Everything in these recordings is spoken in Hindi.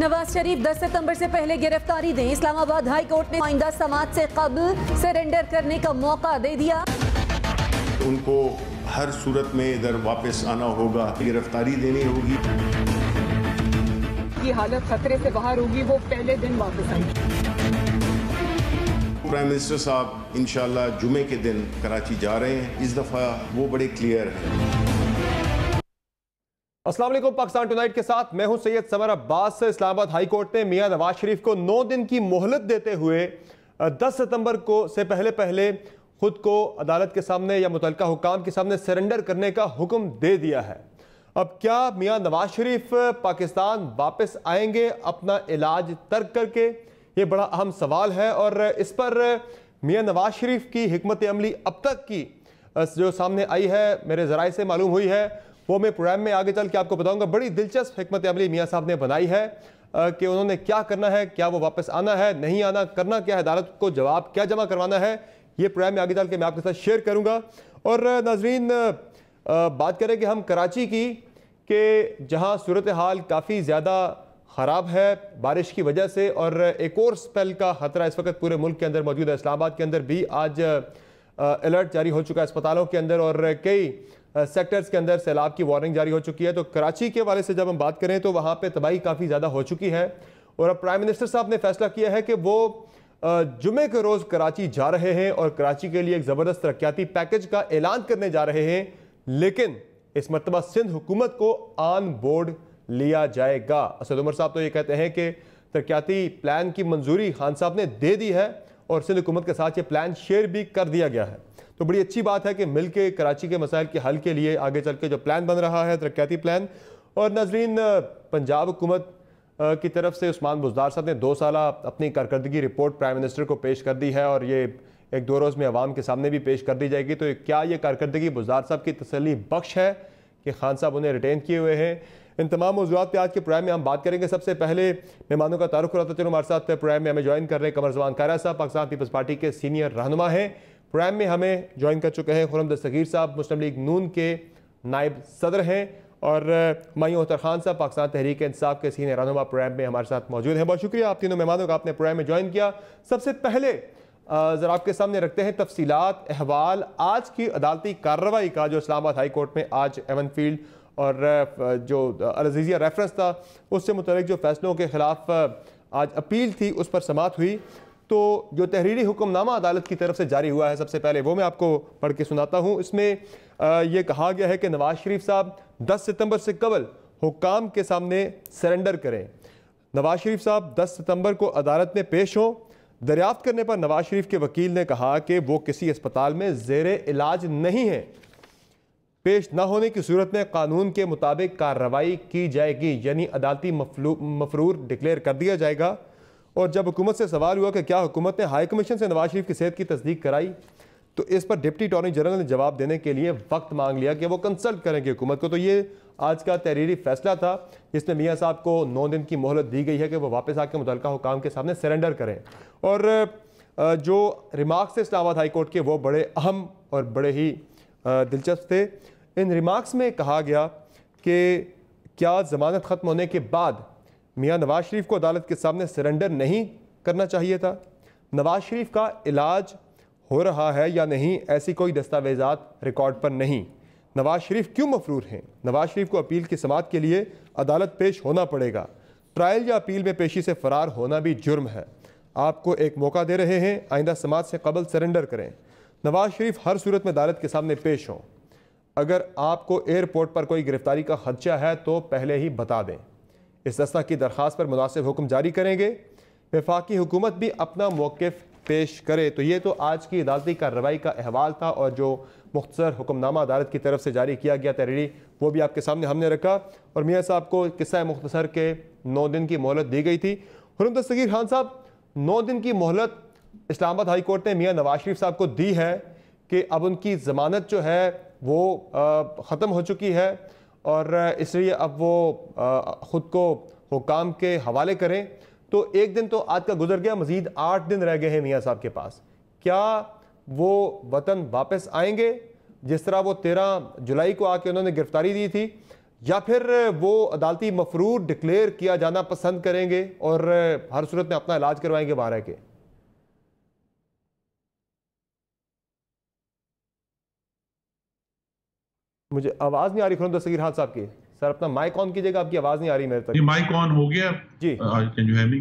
नवाज शरीफ 10 सितंबर से पहले गिरफ्तारी दें। इस्लामाबाद हाई कोर्ट ने आइंदा समाअत से कबल सरेंडर करने का मौका दे दिया। उनको हर सूरत में इधर वापस आना होगा, गिरफ्तारी देनी होगी। की हालत खतरे से बाहर होगी, वो पहले दिन वापस आएंगे। प्राइम मिनिस्टर साहब इंशाल्लाह जुमे के दिन कराची जा रहे हैं। इस दफा वो बड़े क्लियर हैं। अस्सलाम वालेकुम, पाकिस्तान टुनाइट के साथ मैं हूं Syed summer Abbas. Islamabad high court ने मियां नवाज शरीफ को 9 दिन की मोहलत देते हुए 10 सितंबर को से पहले खुद को अदालत के सामने या मुतल्लिका हुकाम के सामने सरेंडर करने का हुक्म दे दिया है। अब क्या मियां नवाज शरीफ पाकिस्तान वापस आएंगे अपना इलाज तर्क करके? ये बड़ा अहम सवाल है और इस पर मियां नवाज शरीफ की हिकमत अमली अब तक की जो सामने आई है, मेरे ज़राए से मालूम हुई है, वो मैं प्रोग्राम में आगे चल के आपको बताऊंगा। बड़ी दिलचस्प हिकमत अमली मियां साहब ने बनाई है कि उन्होंने क्या करना है, क्या वो वापस आना है, नहीं आना, करना क्या है, अदालत को जवाब क्या जमा करवाना है, ये प्रोग्राम में आगे चल के मैं आपके साथ शेयर करूंगा। और नाजरीन, बात करें कि हम कराची की कि जहां सूरत हाल काफ़ी ज़्यादा ख़राब है बारिश की वजह से और एक और स्पेल का ख़तरा इस वक्त पूरे मुल्क के अंदर मौजूद है। इस्लामाबाद के अंदर भी आज अलर्ट जारी हो चुका है अस्पतालों के अंदर और कई सेक्टर्स के अंदर सैलाब की वार्निंग जारी हो चुकी है। तो कराची के हवाले से जब हम बात करें तो वहाँ पे तबाही काफ़ी ज़्यादा हो चुकी है और अब प्राइम मिनिस्टर साहब ने फैसला किया है कि वो जुमे के रोज़ कराची जा रहे हैं और कराची के लिए एक ज़बरदस्त तरक्याती पैकेज का ऐलान करने जा रहे हैं। लेकिन इस मरतबा सिंध हुकूमत को ऑन बोर्ड लिया जाएगा। असद उमर साहब तो ये कहते हैं कि तरक्याती प्लान की मंजूरी खान साहब ने दे दी है और सिंध हुकूमत के साथ ये प्लान शेयर भी कर दिया गया है। तो बड़ी अच्छी बात है कि मिल के कराची के मसाइल के हल के लिए आगे चल के जो प्लान बन रहा है, तरक्याती प्लान। और नाजरीन, पंजाब हुकूमत की तरफ से उस्मान बुज़दार साहब ने 2 साल अपनी कारकर्दगी रिपोर्ट प्राइम मिनिस्टर को पेश कर दी है और ये 1-2 रोज़ में अवाम के सामने भी पेश कर दी जाएगी। तो क्या ये कारकर्दगी बुज़दार साहब की तसल्ली बख्श है कि खान साहब उन्हें रिटेन किए हुए हैं? इन तमाम मौज़ूआत पे आज के प्रोग्राम में हम बात करेंगे। सबसे पहले मेहमानों का तारुफ कराता चलो। हमारे साथ प्रोग्राम में हमें ज्वाइन कर रहे हैं कमर जमान कायरा साहब, पाकिस्तान पीपल्स पार्टी के सीनियर रहनुमा हैं। प्रोग्राम में हमें ज्वाइन कर चुके हैं खुर्रम दस्तगीर साहब, मुस्लिम लीग नून के नायब सदर हैं, और हुमायूं अख्तर खान साहब, पाकिस्तान तहरीक इंसाफ के सीनियर रहनुमा, प्रोग्राम में हमारे साथ मौजूद हैं। बहुत शुक्रिया आप तीनों मेहमानों का, आपने प्रोग्राम में ज्वाइन किया। सबसे पहले ज़रा आपके सामने रखते हैं तफसीलात, अहवाल आज की अदालती कार्रवाई का जो इस्लामाबाद हाई कोर्ट में आज एवन फील्ड और जो अल अज़ीज़िया रेफरेंस था उससे मुतल्लिक जो फैसलों के खिलाफ आज अपील थी उस पर समाअत हुई। तो जो तहरीरी हुक्मनामा अदालत की तरफ से जारी हुआ है, सबसे पहले वो मैं आपको पढ़ के सुनाता हूँ। इसमें ये कहा गया है कि नवाज शरीफ साहब 10 सितंबर से कबल हुक्काम के सामने सरेंडर करें। नवाज शरीफ साहब 10 सितंबर को अदालत में पेश हों। दरियाफ्त करने पर नवाज शरीफ के वकील ने कहा कि वो किसी अस्पताल में ज़ेरे इलाज नहीं है। पेश न होने की सूरत में कानून के मुताबिक कार्रवाई की जाएगी, यानी अदालती मफरूर डिक्लेयर कर दिया जाएगा। और जब हुकूमत से सवाल हुआ कि क्या हुकूमत ने हाई कमीशन से नवाज शरीफ की सेहत की तस्दीक कराई, तो इस पर डिप्टी अटॉर्नी जनरल ने जवाब देने के लिए वक्त मांग लिया कि वो कंसल्ट करेंगे हुकूमत को। तो ये आज का तहरीरी फैसला था जिसमें मियाँ साहब को 9 दिन की मोहलत दी गई है कि वो वापस आकर मुतल्लिका हुकाम के सामने सरेंडर करें। और जो रिमार्क्स थे इस्लामाबाद हाई कोर्ट के वो बड़े अहम और बड़े ही दिलचस्प थे। इन रिमार्क्स में कहा गया कि क्या ज़मानत ख़त्म होने के बाद मियां नवाज शरीफ को अदालत के सामने सरेंडर नहीं करना चाहिए था? नवाज शरीफ का इलाज हो रहा है या नहीं, ऐसी कोई दस्तावेज़ात रिकॉर्ड पर नहीं। नवाज शरीफ क्यों मफरूर हैं? नवाज शरीफ को अपील की समाअत के लिए अदालत पेश होना पड़ेगा। ट्रायल या अपील में पेशी से फ़रार होना भी जुर्म है। आपको एक मौका दे रहे हैं, आइंदा समाअत से कबल सरेंडर करें। नवाज शरीफ हर सूरत में अदालत के सामने पेश हों। अगर आपको एयरपोर्ट पर कोई गिरफ्तारी का खदशा है तो पहले ही बता दें। इस दस्ता की दरख्वास्त पर मुनासिब हुक्म जारी करेंगे। वफाकी हुकूमत भी अपना मौक़िफ़ पेश करे। तो ये तो आज की अदालती कार्रवाई का अहवाल था और जो मुख्तसर हुक्मनामा अदालत की तरफ से जारी किया गया तहरीरी, वो भी आपके सामने हमने रखा। और मियाँ साहब को किस्सा मुख्तसर के 9 दिन की मोहलत दी गई थी। खुर्रम दस्तगीर खान साहब, 9 दिन की मोहलत इस्लामाबाद हाई कोर्ट ने मियाँ नवाज शरीफ साहब को दी है कि अब उनकी ज़मानत जो है वो ख़त्म हो चुकी है और इसलिए अब वो ख़ुद को हुकाम के हवाले करें। तो एक दिन तो आज का गुजर गया, मज़ीद 8 दिन रह गए हैं मियाँ साहब के पास। क्या वो वतन वापस आएंगे जिस तरह वो 13 जुलाई को आके उन्होंने गिरफ्तारी दी थी, या फिर वो अदालती मफरूर डिक्लेयर किया जाना पसंद करेंगे और हर सूरत में अपना इलाज करवाएंगे बाहर के? मुझे आवाज नहीं आ रही खुरम दस्तगीर खान साहब की। सर अपना माइक ऑन कीजिएगा, आपकी आवाज नहीं आ रही मेरे तक। माइक ऑन हो गया जी। Can you hear me?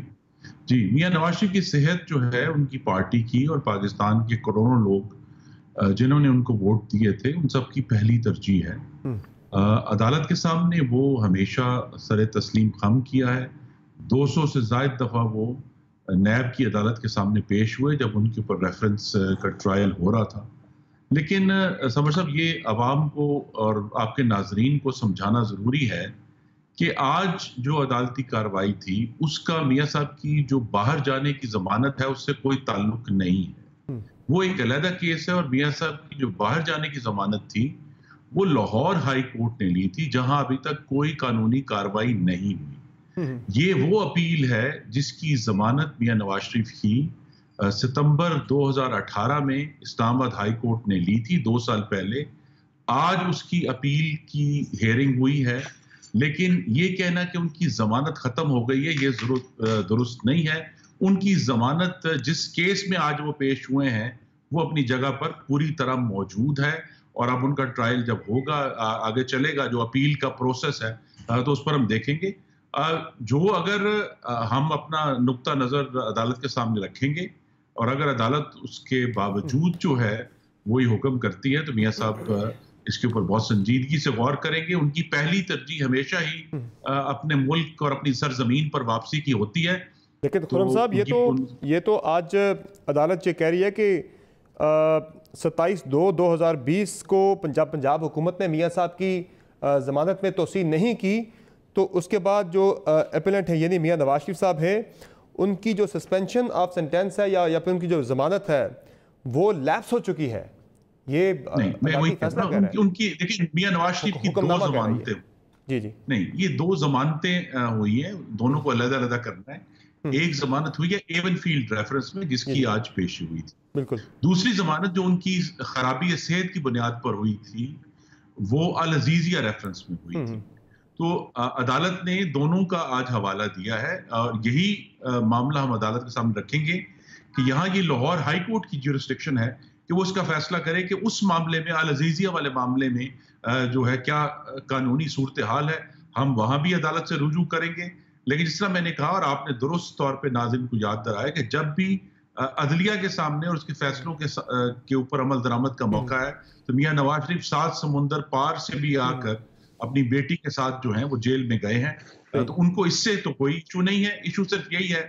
जी, मियां नवाज शरीफ की सेहत जो है उनकी पार्टी की और पाकिस्तान के करोड़ों लोग जिन्होंने उनको वोट दिए थे उन सब की पहली तरजीह है। अदालत के सामने वो हमेशा सर तस्लीम खम किया है। 200 से ज्यादा दफा वो नैब की अदालत के सामने पेश हुए जब उनके ऊपर रेफरेंस का ट्रायल हो रहा था। लेकिन समर साहब, ये अवाम को और आपके नाजरीन को समझाना जरूरी है कि आज जो अदालती कार्रवाई थी उसका मियां साहब की जो बाहर जाने की जमानत है उससे कोई ताल्लुक नहीं है। वो एक अलहदा केस है और मियां साहब की जो बाहर जाने की जमानत थी वो लाहौर हाई कोर्ट ने ली थी, जहां अभी तक कोई कानूनी कार्रवाई नहीं हुई। ये वो अपील है जिसकी जमानत मियां नवाज शरीफ की सितंबर 2018 में इस्लामाबाद हाई कोर्ट ने ली थी, 2 साल पहले। आज उसकी अपील की हियरिंग हुई है, लेकिन ये कहना कि उनकी जमानत खत्म हो गई है ये दुरुस्त नहीं है। उनकी जमानत जिस केस में आज वो पेश हुए हैं वो अपनी जगह पर पूरी तरह मौजूद है और अब उनका ट्रायल जब होगा आगे चलेगा, जो अपील का प्रोसेस है तो उस पर हम देखेंगे। जो अगर हम अपना नुक्ता नजर अदालत के सामने रखेंगे और अगर अदालत उसके बावजूद जो है वही हुक्म करती है तो मियां साहब इसके ऊपर बहुत संजीदगी से गौर करेंगे। उनकी पहली तरजीह हमेशा ही अपने मुल्क और अपनी सरजमीन पर वापसी की होती है। लेकिन खुरम साहब, ये तो आज अदालत ये कह रही है कि 27/2/2020 को पंजाब हुकूमत ने मियां साहब की ज़मानत में तोसी नहीं की, तो उसके बाद जो एपेलेंट है यानी मियां नवाज शरीफ साहब हैं, उनकी जो सस्पेंशन ऑफ सेंटेंस है या फिर उनकी जो ज़मानत है वो लैप्स हो चुकी है। ये मैं वही कहता हूं उनकी देखिए मियां नवाज शरीफ की 2 जमानतें जी नहीं, ये 2 जमानतें हुई है, दोनों को अलग-अलग करना है। एक जमानत हुई है एवन फील्ड रेफरेंस में जिसकी आज पेशी हुई थी। बिल्कुल। दूसरी जमानत जो उनकी खराबी सेहत की बुनियाद पर हुई थी वो अल अजीजिया रेफरेंस में हुई थी। तो अदालत ने दोनों का आज हवाला दिया है और यही मामला हम अदालत के सामने रखेंगे कि यहाँ ये लाहौर हाई कोर्ट की ज्यूरिसडिक्शन है कि वो इसका फैसला करे कि उस मामले में अल अजीजिया वाले मामले में जो है क्या कानूनी सूरत हाल है। हम वहां भी अदालत से रुजू करेंगे। लेकिन जिस तरह मैंने कहा और आपने दुरुस्त तौर पे नाज़रीन को याद दिलाया कि जब भी अदलिया के सामने और उसके फैसलों के ऊपर अमल दरामद का मौका है तो मियां नवाज शरीफ 7 समुंदर पार से भी आकर अपनी बेटी के साथ जो है वो जेल में गए हैं, तो उनको इससे तो कोई इशू नहीं है। इशू सिर्फ यही है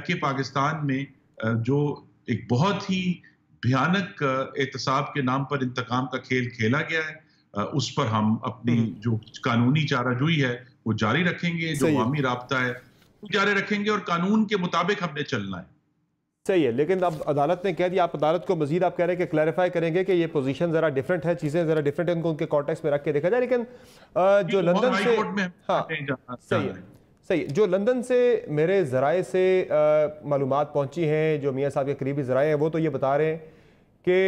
कि पाकिस्तान में जो एक बहुत ही भयानक एहतसाब के नाम पर इंतकाम का खेल खेला गया है, उस पर हम अपनी जो कानूनी चाराजोई है वो जारी रखेंगे, जो अवामी राब्ता है वो जारी रखेंगे और कानून के मुताबिक हमने चलना है। सही है, लेकिन अब अदालत ने कह दिया, आप अदालत को मजीद आप कह रहे हैं कि क्लैरिफाई करेंगे कि ये पोजीशन जरा डिफरेंट है, चीजें जरा डिफरेंट है, उनको उनके कॉन्टेक्स्ट में रख के देखा जाए। लेकिन जो लंदन से सही जो लंदन से मेरे ज़राए से मालूमात पहुंची हैं, जो मियां साहब के करीबी ज़राए हैं, वो तो ये बता रहे हैं कि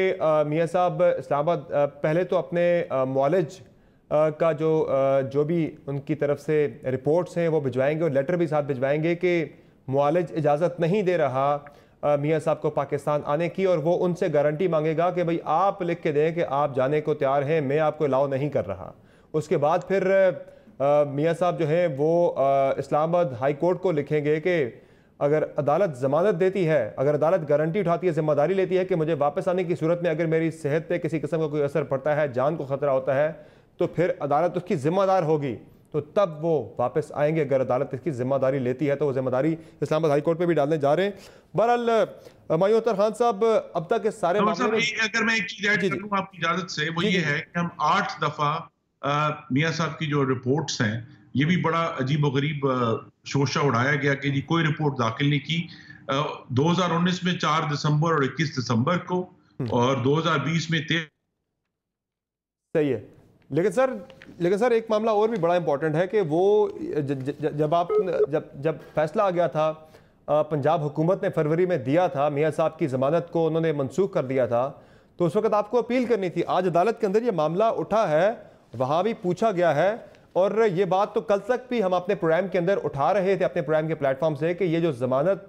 मियां साहब इस्लामाबाद पहले तो अपने मुआलिज का जो भी उनकी तरफ से रिपोर्ट्स हैं वो भिजवाएंगे और लेटर भी साथ भिजवाएंगे कि मुआलिज इजाज़त नहीं दे रहा मियां साहब को पाकिस्तान आने की, और वो उनसे गारंटी मांगेगा कि भाई आप लिख के दें कि आप जाने को तैयार हैं, मैं आपको अलाउ नहीं कर रहा। उसके बाद फिर मियां साहब जो है वो इस्लामाबाद हाई कोर्ट को लिखेंगे कि अगर अदालत ज़मानत देती है, अगर अदालत गारंटी उठाती है, जिम्मेदारी लेती है कि मुझे वापस आने की सूरत में अगर मेरी सेहत पे किसी किस्म का कोई असर पड़ता है, जान को ख़तरा होता है, तो फिर अदालत उसकी जिम्मेदार होगी, तो तब वो वापस आएंगे। अगर अदालत इसकी जिम्मेदारी लेती है तो वो जिम्मेदारी इस्लामाबाद हाई कोर्ट पे भी डालने जा रहे हैं। बहरहाल मायूं अख्तर खान साहब, अब तक के सारे मामले में अगर मैं एक चीज ऐड कर लूं आपकी इजाजत से, वो ये है कि हम 8 दफा मियां साहब की जो रिपोर्ट्स हैं, ये भी बड़ा अजीब व गरीब शोशा उड़ाया गया कि जी कोई रिपोर्ट दाखिल नहीं की। 2019 में 4 दिसंबर और 21 दिसंबर को, और 2020 में 13। सही है, लेकिन सर एक मामला और भी बड़ा इंपॉर्टेंट है कि वो जब फैसला आ गया था, पंजाब हुकूमत ने फरवरी में दिया था, मियां साहब की ज़मानत को उन्होंने मनसूख कर दिया था, तो उस वक्त आपको अपील करनी थी। आज अदालत के अंदर ये मामला उठा है, वहाँ भी पूछा गया है, और ये बात तो कल तक भी हम अपने प्रोग्राम के अंदर उठा रहे थे, अपने प्रोग्राम के प्लेटफॉर्म से, कि ये जो जमानत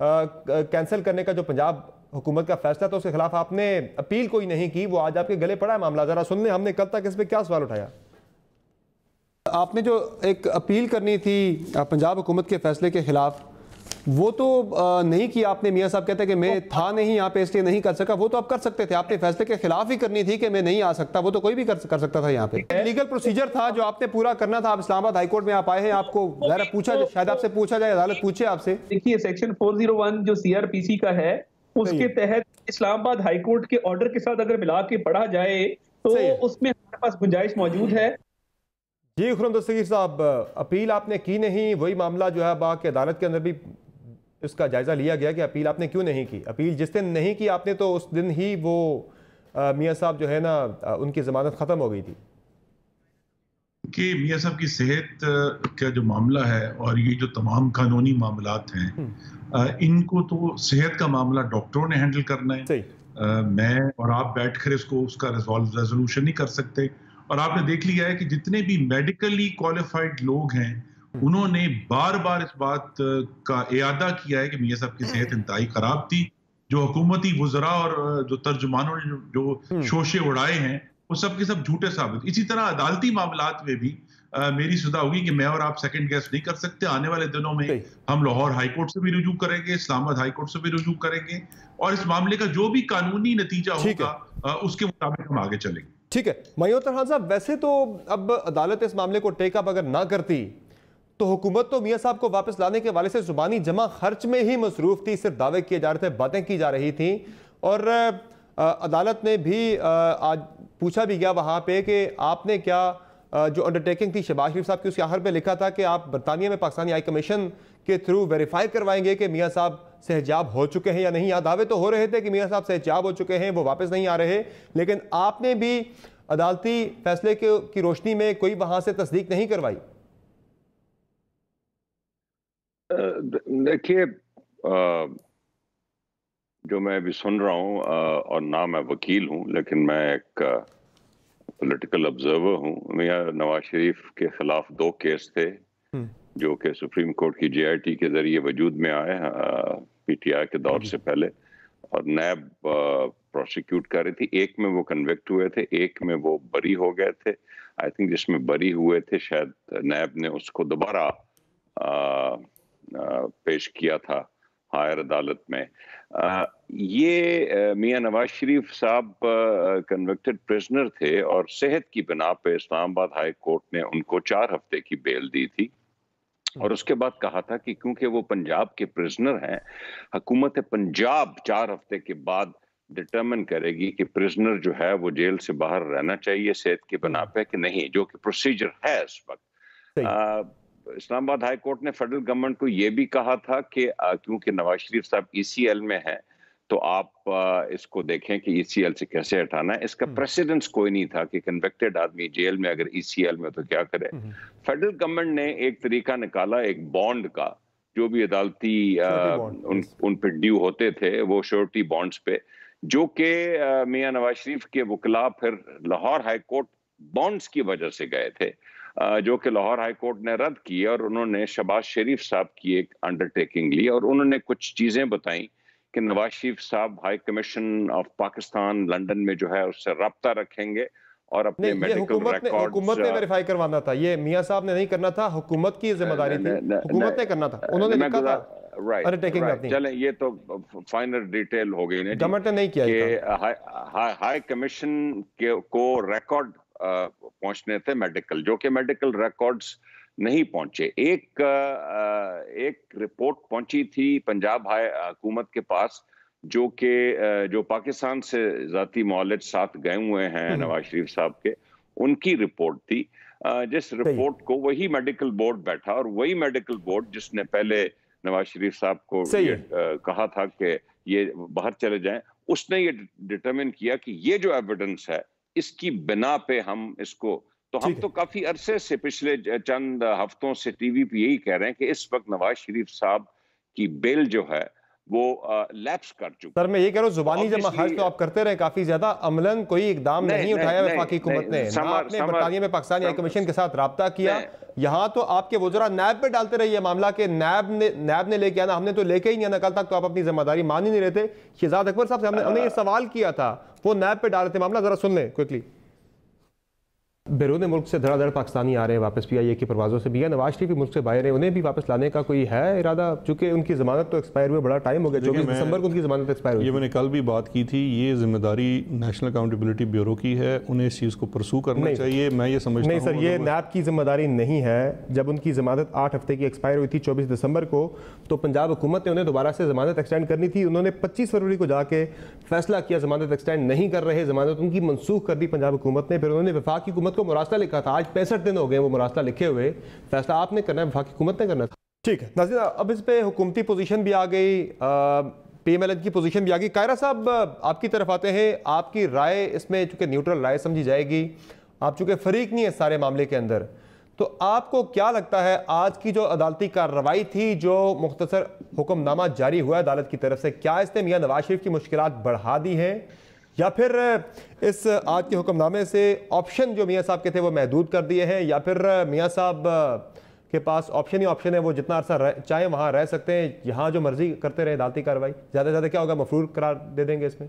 कैंसिल करने का जो पंजाब हुकूमत का फैसला था उसके खिलाफ आपने अपील कोई नहीं की, वो आज आपके गले पड़ा है मामला। जरा सुन लें, हमने कल तक इस पर क्या सवाल उठाया। आपने जो एक अपील करनी थी पंजाब हुकूमत के फैसले के खिलाफ, वो तो नहीं की आपने। मियां साहब कहते हैं कि मैं था नहीं यहाँ पे इसलिए नहीं कर सका। वो तो आप कर सकते थे, आपने फैसले के खिलाफ ही करनी थी कि मैं नहीं आ सकता। वो तो कोई भी कर सकता था। यहाँ पे लीगल प्रोसीजर था जो आपने पूरा करना था। आप इस्लामाबाद हाईकोर्ट में आप आए हैं, आपको जरा पूछा, शायद आपसे पूछा जाए, अदालत पूछे आपसे। देखिए सेक्शन 401 जो CRPC का है उसके तहत इस्लामाबाद हाईकोर्ट के ऑर्डर के साथ अगर मिला के पढ़ा जाए तो उसमें हमारे पास गुंजाइश मौजूद है। जी खुर्रम दस्तगीर साहब, अपील आपने की नहीं, वही मामला जो है बाकी अदालत के अंदर भी इसका जायजा लिया गया कि अपील आपने क्यों नहीं की। अपील जिस दिन नहीं की आपने तो उस दिन ही वो मियां साहब जो है ना उनकी जमानत खत्म हो गई थी। कि मियां साहब की सेहत का जो मामला है और ये जो तमाम कानूनी मामलात हैं, इनको तो सेहत का मामला डॉक्टरों ने हैंडल करना है। मैं और आप बैठकर इसको उसका रेजोल्यूशन नहीं कर सकते। और आपने देख लिया है कि जितने भी मेडिकली क्वालिफाइड लोग हैं उन्होंने बार बार इस बात का इयादा किया है कि मियां साहब की सेहत इंतहाई खराब थी। जो हुकूमती वुज़रा और जो तर्जुमानों ने जो शोशे उड़ाए हैं वो सब के सब झूठे साबित। इसी तरह अदालती मामलात में भी मेरी सदा होगी कि मैं और आप सेकंड गेस नहीं कर सकते। आने वाले दिनों में हम लाहौर हाईकोर्ट से भी रुजू करेंगे, इस्लामाबाद हाईकोर्ट से भी रुजू करेंगे और इस मामले का जो भी कानूनी नतीजा होगा उसके मुताबिक हम आगे चलेंगे। ठीक है मयूर खान साहब, वैसे तो अब अदालत इस मामले को टेक अप अगर ना करती तो हुकूमत तो मियां साहब को वापस लाने के वाले से जुबानी जमा खर्च में ही मसरूफ थी। सिर्फ दावे किए जा रहे थे, बातें की जा रही थी। और अदालत ने भी आज पूछा भी गया वहाँ पे कि आपने क्या जो अंडरटेकिंग थी शहबाज शरीफ साहब की, उसके आखिर पे लिखा था कि आप बरतानिया में पाकिस्तानी हाई कमीशन के थ्रू वेरीफाई करवाएंगे कि मियां साहब सेहजाब हो चुके हैं या नहीं। यहाँ दावे तो हो रहे थे कि मियां साहब सेहजाब हो चुके हैं, वो वापस नहीं आ रहे, लेकिन आपने भी अदालती फैसले की रोशनी में कोई वहां से तस्दीक नहीं करवाई। देखिए जो मैं अभी सुन रहा हूँ और ना मैं वकील हूँ लेकिन मैं एक पॉलिटिकल ऑब्जर्वर हूँ। मियां नवाज शरीफ के खिलाफ 2 केस थे जो कि सुप्रीम कोर्ट की JIT के जरिए वजूद में आए PTI के दौर से पहले, और नैब प्रोसिक्यूट कर रही थी। एक में वो कन्विक्ट हुए थे, एक में वो बरी हो गए थे। आई थिंक जिसमें बरी हुए थे शायद नैब ने उसको दोबारा पेश किया था हायर अदालत में। ये मियां नवाज शरीफ साहब कन्विक्टेड प्रिजनर थे और सेहत की बिना पे इस्लामाबाद हाई कोर्ट ने उनको 4 हफ्ते की बेल दी थी। और उसके बाद कहा था कि क्योंकि वो पंजाब के प्रिजनर हैं, हुकूमत पंजाब 4 हफ्ते के बाद डिटरमिन करेगी कि प्रिजनर जो है वो जेल से बाहर रहना चाहिए सेहत की बिना पे कि नहीं, जो कि प्रोसीजर है इस वक्त। इस्लामाबाद हाई कोर्ट ने फेडरल गवर्नमेंट को ये भी कहा था कि क्योंकि नवाज शरीफ साहब ECL में हैं तो आप इसको देखें कि ECL से कैसे हटाना है। इसका प्रेसिडेंस कोई नहीं था कि कन्विक्टेड आदमी जेल में अगर ECL में तो क्या करे। फेडरल गवर्नमेंट ने एक तरीका निकाला एक बॉन्ड का, जो भी अदालती उन पे ड्यू होते थे वो श्योरिटी बॉन्ड्स पे, जो कि मियां नवाज शरीफ के वकला फिर लाहौर हाई कोर्ट बॉन्ड्स की वजह से गए थे, जो कि लाहौर हाई कोर्ट ने रद्द किए और उन्होंने शहबाज शरीफ साहब की एक अंडरटेकिंग ली और उन्होंने कुछ चीजें बताई कि नवाज शरीफ साहब high commission of Pakistan London में जो है उससे रब्ता रखेंगे और अपने मेडिकल रिकॉर्ड्स हुकूमत ने वेरीफाई करवाना था। ये मियां साहब ने नहीं करना था, हुकूमत की जिम्मेदारी थी, हुकूमत ने करना था, उन्होंने लिखा था। राइट, चलें ये तो फाइनल डिटेल हो गई, गवर्नमेंट ने नहीं किया कि हाई कमीशन को रिकॉर्ड पहुंचने थे मेडिकल, जो कि मेडिकल रिकॉर्ड्स नहीं पहुंचे। एक रिपोर्ट पहुंची थी पंजाब हाई हुकूमत के पास जो पाकिस्तान से जाती मौलिद साथ गए हुए हैं नवाज शरीफ साहब के, उनकी रिपोर्ट थी, जिस रिपोर्ट को वही मेडिकल बोर्ड बैठा और वही मेडिकल बोर्ड जिसने पहले नवाज शरीफ साहब को कहा था कि ये बाहर चले जाएं, उसने ये डिटरमिन किया कि ये जो एविडेंस है इसकी बिना पे हम इसको, तो हम तो काफी अरसे से पिछले चंद हफ्तों से टीवी पे यही कह रहे हैं कि इस वक्त नवाज शरीफ साहब की बेल जो है वो लैप्स कर चुकी। सर मैं ये कह रहा हूँ जुबानी जब हर्ज तो आप करते रहे काफी ज्यादा, अमलन कोई इकदाम नहीं उठाया वफाकी हुकूमत ने। ना आपने बरतानिया में पाकिस्तानी हाई कमीशन के साथ राब्ता किया, यहाँ तो आपके वज़रा नैब पे डालते रहिए मामला के नैब ने लेके आना, हमने तो लेके ही नहीं आना। कल तक तो आप अपनी जिम्मेदारी मान ही नहीं रहे थे। शहजाद अकबर साहब से हमने ये सवाल किया था, वो नैब पे डाल रहे थे मामला, जरा सुन लें क्विकली। बैरून मुल्क से धड़ाधड़ पाकिस्तानी आ रहे हैं वापस PIA की परवाज़ों से। मियां नवाज शरीफ भी मुल्क से बाहर है, उन्हें भी वापस लाने का कोई है इरादा? चूंकि उनकी ज़मानत तो एक्सपायर हुए बड़ा टाइम हो गया, 24 दिसंबर को उनकी ज़मानत एक्सपायर हुई। ये मैंने कल भी बात की थी, ये जिम्मेदारी नेशनल अकाउंटेबिलिटी ब्यूरो की है, उन्हें इस चीज़ को परसू करना चाहिए। मैं ये समझता हूं नहीं सर, ये नैब की जिम्मेदारी नहीं है। जब उनकी ज़मानत 8 हफ्ते की एक्सपायर हुई थी 24 दिसंबर को, तो पंजाब हुकूमत ने उन्हें दोबारा से ज़मानत एक्सटेंड करनी थी। उन्होंने 25 फरवरी को जाके फैसला किया ज़मानत एक्सटेंड नहीं कर रहे, ज़मानत उनकी मनसूख कर दी पंजाब हुकूमत ने। फिर उन्होंने वफाकी हुकूमत को मुरासला लिखा था, आज 65 दिन हो गए वो मुरासला लिखे हुए। फैसला आपने करना है, वफाकी हुकूमत ने करना था। ठीक है नाज़रीन, अब इस पे हुकूमती पोजीशन भी आ गई, PMLN की पोजीशन भी आ गई। कायरा साहब आपकी तरफ आते हैं, आपकी राय इसमें चूंकि न्यूट्रल राय समझी जाएगी, आप चूंकि फरीक नहीं है सारे मामले के अंदर, तो आपको क्या लगता है आज की जो अदालती कार्रवाई थी, जो मुख्तसर हुक्मनामा जारी हुआ अदालत की तरफ से, क्या इसने मियां नवाज शरीफ की मुश्किलात बढ़ा दी हैं, या फिर इस आज के हुक्मनामे से ऑप्शन जो मियां साहब के थे वो महदूद कर दिए हैं, या फिर मियां साहब के पास ऑप्शन ही ऑप्शन है, वो जितना अरसा चाहे वहाँ रह सकते हैं, यहाँ जो मर्जी करते रहे अदालती कार्रवाई? ज़्यादा से ज़्यादा क्या होगा, मफरूर करार दे देंगे इसमें?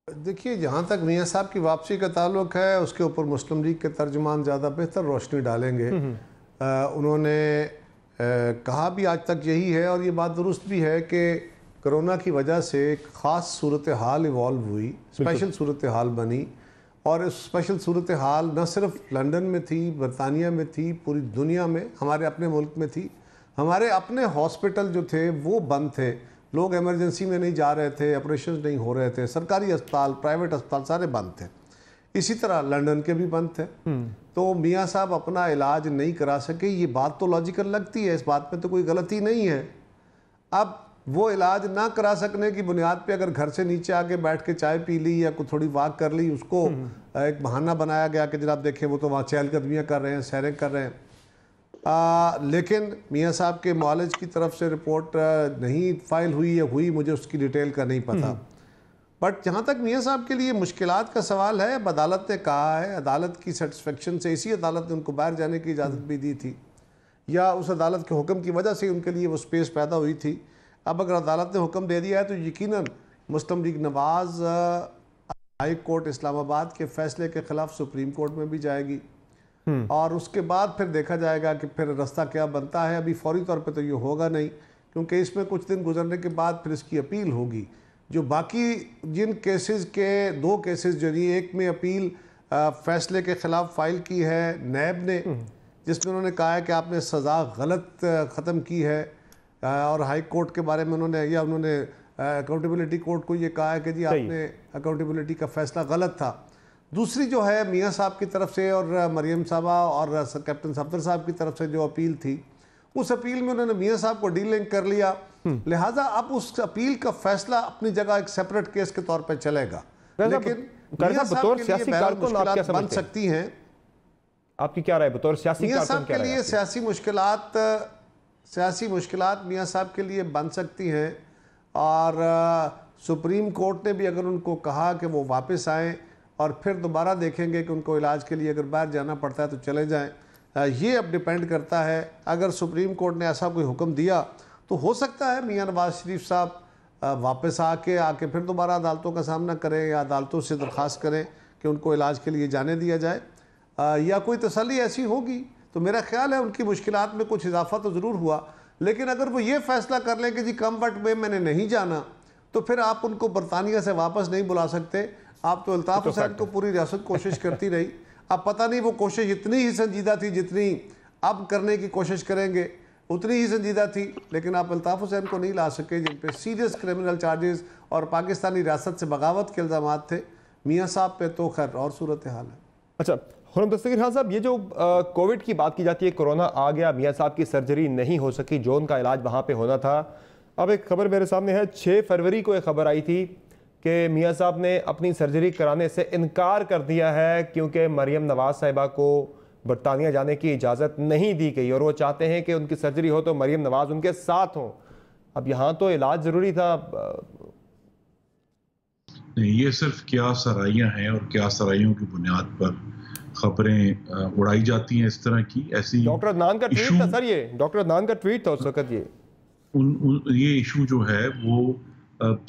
देखिए, जहाँ तक मियां साहब की वापसी का ताल्लुक है, उसके ऊपर मुस्लिम लीग के तर्जुमान ज़्यादा बेहतर रोशनी डालेंगे। उन्होंने कहा भी आज तक यही है, और ये बात दुरुस्त भी है कि कोरोना की वजह से एक ख़ास सूरत हाल इवॉल्व हुई, स्पेशल सूरत हाल बनी, और इस स्पेशल सूरत हाल न सिर्फ लंदन में थी, बरतानिया में थी, पूरी दुनिया में, हमारे अपने मुल्क में थी। हमारे अपने हॉस्पिटल जो थे वो बंद थे, लोग इमरजेंसी में नहीं जा रहे थे, ऑपरेशन नहीं हो रहे थे, सरकारी अस्पताल, प्राइवेट अस्पताल सारे बंद थे। इसी तरह लंदन के भी बंद थे। तो मियां साहब अपना इलाज नहीं करा सके, ये बात तो लॉजिकल लगती है, इस बात में तो कोई गलती नहीं है। अब वो इलाज ना करा सकने की बुनियाद पे अगर घर से नीचे आके बैठ के चाय पी ली या थोड़ी वॉक कर ली, उसको एक बहाना बनाया गया कि जनाब देखें वो तो वहाँ चहलकदमियाँ कर रहे हैं, सैरें कर रहे हैं। लेकिन मियां साहब के मुआलिज की तरफ से रिपोर्ट नहीं फाइल हुई या हुई, मुझे उसकी डिटेल का नहीं पता। बट जहाँ तक मियां साहब के लिए मुश्किलात का सवाल है, अदालत ने कहा है, अदालत की सेटिस्फेक्शन से इसी अदालत ने उनको बाहर जाने की इजाज़त भी दी थी, या उस अदालत के हुक्म की वजह से उनके लिए वो स्पेस पैदा हुई थी। अब अगर अदालत ने हुक्म दे दिया है तो यकीनन मुस्लिम लीग नवाज़ हाई कोर्ट इस्लामाबाद के फैसले के ख़िलाफ़ सुप्रीम कोर्ट में भी जाएगी, और उसके बाद फिर देखा जाएगा कि फिर रास्ता क्या बनता है। अभी फौरी तौर पे तो ये होगा नहीं, क्योंकि इसमें कुछ दिन गुजरने के बाद फिर इसकी अपील होगी। जो बाकी जिन केसेस के 2 केसेस जो नहीं, एक में अपील फैसले के ख़िलाफ़ फ़ाइल की है नैब ने, जिसमें उन्होंने कहा है कि आपने सज़ा गलत ख़त्म की है, और हाई कोर्ट के बारे में उन्होंने अकाउंटेबिलिटी कोर्ट को ये कहा है कि जी आपने अकाउंटेबिलिटी का फ़ैसला गलत था। दूसरी जो है मियां साहब की तरफ से और मरियम साहबा और कैप्टन सफदर साहब की तरफ से जो अपील थी, उस अपील में उन्होंने मियां साहब को डीलिंक कर लिया, लिहाजा अब उस अपील का फैसला अपनी जगह एक सेपरेट केस के तौर पर चलेगा। लेकिन मियां साहब के लिए मुश्किलात बन सकती हैं। आपकी क्या राय बतौर सियासी मियां साहब के लिए? सियासी मुश्किलात मियां साहब के लिए बन सकती हैं, और सुप्रीम कोर्ट ने भी अगर उनको कहा कि वो वापस आएँ और फिर दोबारा देखेंगे कि उनको इलाज के लिए अगर बाहर जाना पड़ता है तो चले जाएं। ये अब डिपेंड करता है, अगर सुप्रीम कोर्ट ने ऐसा कोई हुक्म दिया तो हो सकता है मियां नवाज शरीफ साहब वापस आके फिर दोबारा अदालतों का सामना करें, या अदालतों से दरख्वास्त करें कि उनको इलाज के लिए जाने दिया जाए, या कोई तसल्ली ऐसी होगी। तो मेरा ख्याल है उनकी मुश्किलात में कुछ इजाफा तो ज़रूर हुआ, लेकिन अगर वो ये फ़ैसला कर लें कि जी कम वक्त में मैंने नहीं जाना, तो फिर आप उनको बरतानिया से वापस नहीं बुला सकते। आप तो अल्ताफ़ हुसैन को पूरी रियासत कोशिश करती रही, अब पता नहीं वो कोशिश इतनी ही संजीदा थी जितनी अब करने की कोशिश करेंगे, उतनी ही संजीदा थी, लेकिन आप अल्ताफ़ हुसैन को नहीं ला सके जिन पे सीरियस क्रिमिनल चार्जेस और पाकिस्तानी रियासत से बगावत के इल्ज़ामात थे। मियां साहब पे तो खैर और सूरत हाल है। अच्छा खुर्रम दस्तगीर खान साहब, ये जो कोविड की बात की जाती है, कोरोना आ गया, मियां साहब की सर्जरी नहीं हो सकी, जो उनका इलाज वहाँ पे होना था। अब एक खबर मेरे सामने है, 6 फरवरी को एक खबर आई थी कि मियां साहब ने अपनी सर्जरी कराने से इनकार कर दिया है, क्योंकि मरियम नवाज साहिबा को बरतानिया जाने की इजाज़त नहीं दी गई और वो चाहते हैं कि उनकी सर्जरी हो तो मरीम नवाज उनके साथ हो। अब यहाँ तो इलाज ज़रूरी था। नहीं, ये सिर्फ क्या सराइयाँ हैं और क्या सराइयों की बुनियाद पर खबरें उड़ाई जाती हैं इस तरह की। ऐसी डॉक्टर अदनान का ट्वीट था सर, ये डॉक्टर अदनान का ट्वीट था उस वक्त। ये इशू जो है वो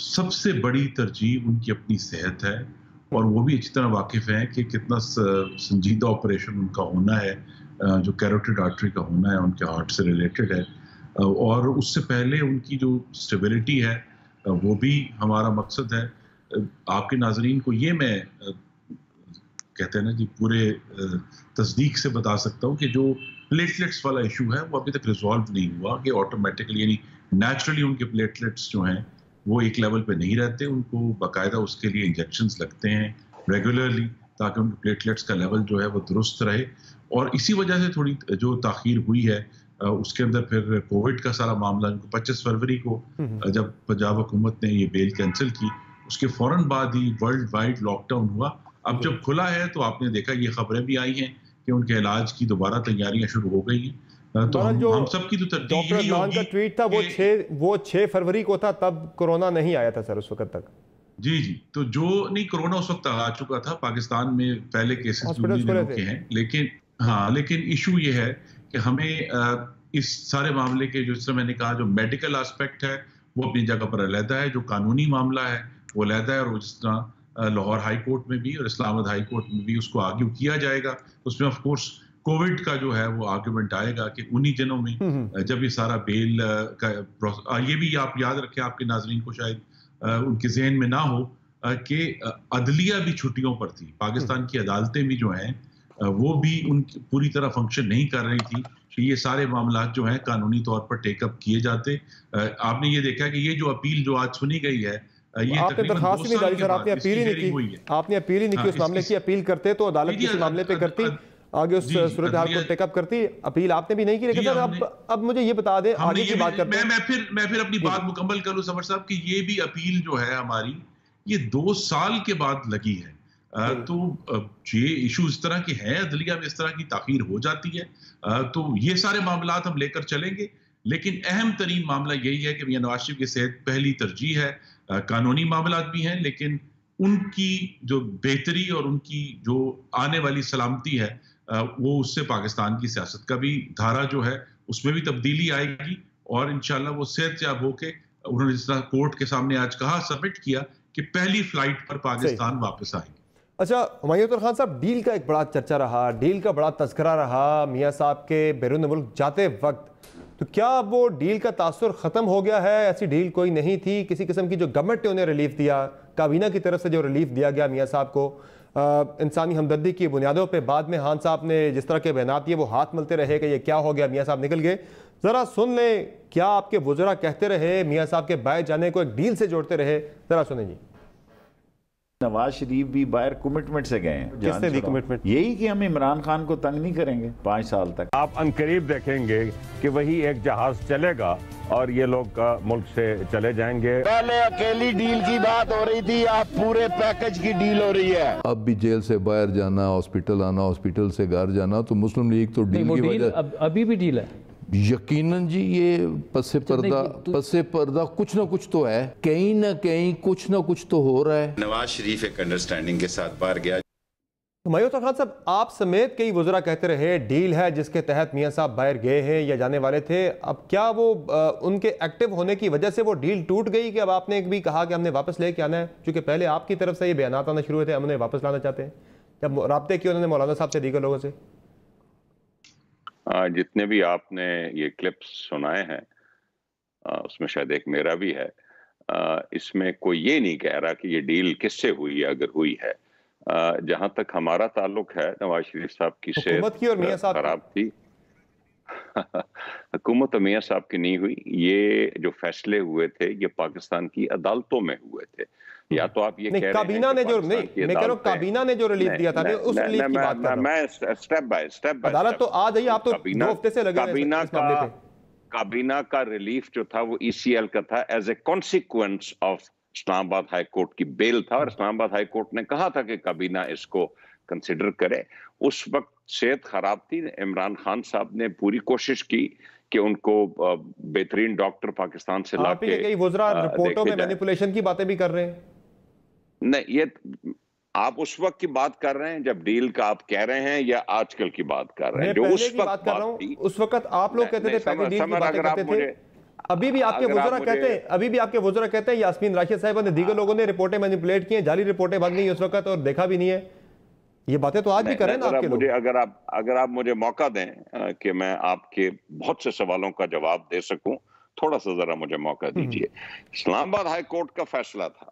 सबसे बड़ी तरजीह उनकी अपनी सेहत है और वो भी अच्छी तरह वाकिफ हैं कि कितना संजीदा ऑपरेशन उनका होना है, जो कैरोटिड आर्टरी का होना है उनके हार्ट से रिलेटेड है, और उससे पहले उनकी जो स्टेबिलिटी है वो भी हमारा मकसद है। आपके नाजरीन को ये मैं कहते हैं ना जी पूरे तस्दीक से बता सकता हूँ कि जो प्लेटलेट्स वाला इशू है वो अभी तक रिजॉल्व नहीं हुआ कि ऑटोमेटिकली यानी नेचुरली उनके प्लेटलेट्स जो हैं वो एक लेवल पे नहीं रहते, उनको बाकायदा उसके लिए इंजेक्शंस लगते हैं रेगुलरली ताकि उनके प्लेटलेट्स का लेवल जो है वो दुरुस्त रहे। और इसी वजह से थोड़ी जो ताखीर हुई है उसके अंदर फिर कोविड का सारा मामला 25 फरवरी को जब पंजाब हुकूमत ने ये बेल कैंसिल की उसके फौरन बाद ही वर्ल्ड वाइड लॉकडाउन हुआ। अब जब खुला है तो आपने देखा ये खबरें भी आई हैं कि उनके इलाज की दोबारा तैयारियां शुरू हो गई हैं। तो हम सबकी तो तरजीह यही होगी। का ट्वीट था वो 6 फरवरी को था, तब कोरोना नहीं आया था सर उस वक्त तक। जी जी, तो जो नहीं कोरोना उस वक्त आ चुका था, पाकिस्तान में पहले केसेस के हैं, लेकिन इशू ये है कि हमें इस सारे मामले के जो मैंने कहा जो मेडिकल एस्पेक्ट है वो अपनी जगह पर अलहदा है, जो कानूनी मामला है वो अलहदा है, और जिस तरह लाहौर हाई कोर्ट में भी और इस्लामाबाद हाई कोर्ट में भी उसको आर्ग्यू किया जाएगा। उसमें ऑफ कोर्स कोविड का जो है वो आर्ग्यूमेंट आएगा कि उन्हीं दिनों में जब ये सारा बेल का ये भी आप याद रखें, आपके नाजरीन को शायद उनके जहन में ना हो कि अदलिया भी छुट्टियों पर थी, पाकिस्तान की अदालतें भी जो हैं वो भी उनकी पूरी तरह फंक्शन नहीं कर रही थी कि ये सारे मामला जो हैं कानूनी तौर पर टेकअप किए जाते। आपने ये देखा कि ये जो अपील जो आज सुनी गई है ये आपने दरखास्त नहीं डाली सर, आपने अपील ही नहीं की, आपने अपील ही नहीं की उस मामले की। अपील करते तो अदालत किसी मामले पे करती, आगे उस सूरत हाल को टेकअप करती। अपील आपने भी नहीं की। लेकिन सर अब मुझे ये बता दें, आगे की बात करते हैं। मैं फिर अपनी बात मुकम्मल करूं समर साहब कि ये भी अपील जो है हमारी ये 2 साल के बाद लगी है। तो ये इशू इस तरह के हैं, अदलिया में इस तरह की ताखीर हो जाती है, तो ये सारे मामलात हम लेकर चलेंगे। लेकिन अहम तरीन मामला यही है कि मियां नवाज शरीफ की सेहत पहली तरजीह है। कानूनी मामलात भी हैं लेकिन उनकी जो बेहतरी और उनकी जो आने वाली सलामती है वो उससे पाकिस्तान की सियासत का भी धारा जो है उसमें भी तब्दीली आएगी, और इंशाल्लाह वो सेहतयाब होके उन्होंने जिस तरह कोर्ट के सामने आज कहा, सबमिट किया कि पहली फ्लाइट पर पाकिस्तान वापस आएंगे। अच्छा हुमायूं खान साहब, डील का एक बड़ा चर्चा रहा, डील का बड़ा तस्करा रहा मियां साहब के बैरून मुल्क जाते वक्त, तो क्या अब वो डील का तासुर ख़त्म हो गया है? ऐसी डील कोई नहीं थी, किसी किस्म की जो गवर्नमेंट ने उन्हें रिलीफ दिया, काबीना की तरफ से जो रिलीफ दिया गया मियां साहब को इंसानी हमदर्दी की बुनियादों पे, बाद में खान साहब ने जिस तरह के बयान दिए वो हाथ मलते रहे कि ये क्या हो गया, मियां साहब निकल गए। ज़रा सुन लें, क्या आपके वुज़रा कहते रहे, मियां साहब के बाहर जाने को एक डील से जोड़ते रहे, ज़रा सुने जी। नवाज शरीफ भी बाहर कमिटमेंट से गए हैं। किसने दी कमिटमेंट? यही कि हम इमरान खान को तंग नहीं करेंगे 5 साल तक। आप अनकरीब देखेंगे कि वही एक जहाज चलेगा और ये लोग मुल्क से चले जाएंगे। पहले अकेली डील की बात हो रही थी, अब पूरे पैकेज की डील हो रही है। अब भी जेल से बाहर जाना, हॉस्पिटल आना, हॉस्पिटल से घर जाना, तो मुस्लिम लीग तो डील की वजह अभी भी डील है यकीनन जी। ये पसे पर्दा कुछ ना कुछ तो है, कहीं ना कहीं कुछ ना कुछ तो हो रहा है। नवाज शरीफ एक अंडरस्टैंडिंग के साथ बाहर गया। हुमायूं खान साहब, आप समेत कई वुज़रा कहते रहे डील है जिसके तहत मियां साहब बाहर गए हैं या जाने वाले थे। अब क्या वो उनके एक्टिव होने की वजह से वो डील टूट गई कि अब आपने भी कहा कि हमने वापस लेके आना है? क्योंकि पहले आपकी तरफ से ये बयान आना शुरू हुए थे, हमने वापस लाना चाहते हैं। जब राब्ते किए उन्होंने मौलाना साहब से, दीगर लोगों से, जितने भी आपने ये क्लिप्स सुनाए हैं उसमें शायद एक मेरा भी है, इसमें कोई ये नहीं कह रहा कि ये डील किससे हुई है, अगर हुई है। जहां तक हमारा ताल्लुक है, नवाज शरीफ साहब की सेहत खराब थी। हुकूमत और मियां साहब की नहीं हुई। ये जो फैसले हुए थे ये पाकिस्तान की अदालतों में हुए थे। या तो आप ये कह रहे हैं काबीना ने जो नहीं, मैं कह रहा हूं काबीना ने जो रिलीफ दिया था, उस रिलीफ की बात कर रहा हूं मैं। स्टेप बाय स्टेप अदालत तो आ जाइए, आप तो 2 हफ्ते से लगे काबीना का रिलीफ जो था वो ECL का था as a consequence of Islamabad high court की बेल था, और इस्लामाबाद हाई कोर्ट ने कहा था कि काबीना इसको कंसिडर करे। उस वक्त सेहत खराब थी, इमरान खान साहब ने पूरी कोशिश की कि उनको बेहतरीन डॉक्टर पाकिस्तान से लाके रिपोर्टों में मैनिपुलेशन की बातें भी कर रहे हैं। नहीं, ये आप उस वक्त की बात कर रहे हैं जब डील का आप कह रहे हैं, या आजकल की बात कर रहे हैं? जो उस वक्त बात थी, उस वक्त आप लोग कहते थे पैकेज डील की बातें करते थे। अभी भी आपके वज़रा कहते हैं यास्मीन राशिद साहिबा ने, दीगर लोगों ने रिपोर्टें मैनिपुलेट की हैं, जाली रिपोर्टें बन गई उस वक्त और देखा भी नहीं है। ये बातें तो आज भी कर रहे हैं ना आपके लोग। अगर आप मुझे मौका दें कि मैं आपके बहुत से सवालों का जवाब दे सकूं, थोड़ा सा जरा मुझे मौका दीजिए। इस्लामाबाद हाई कोर्ट का फैसला था,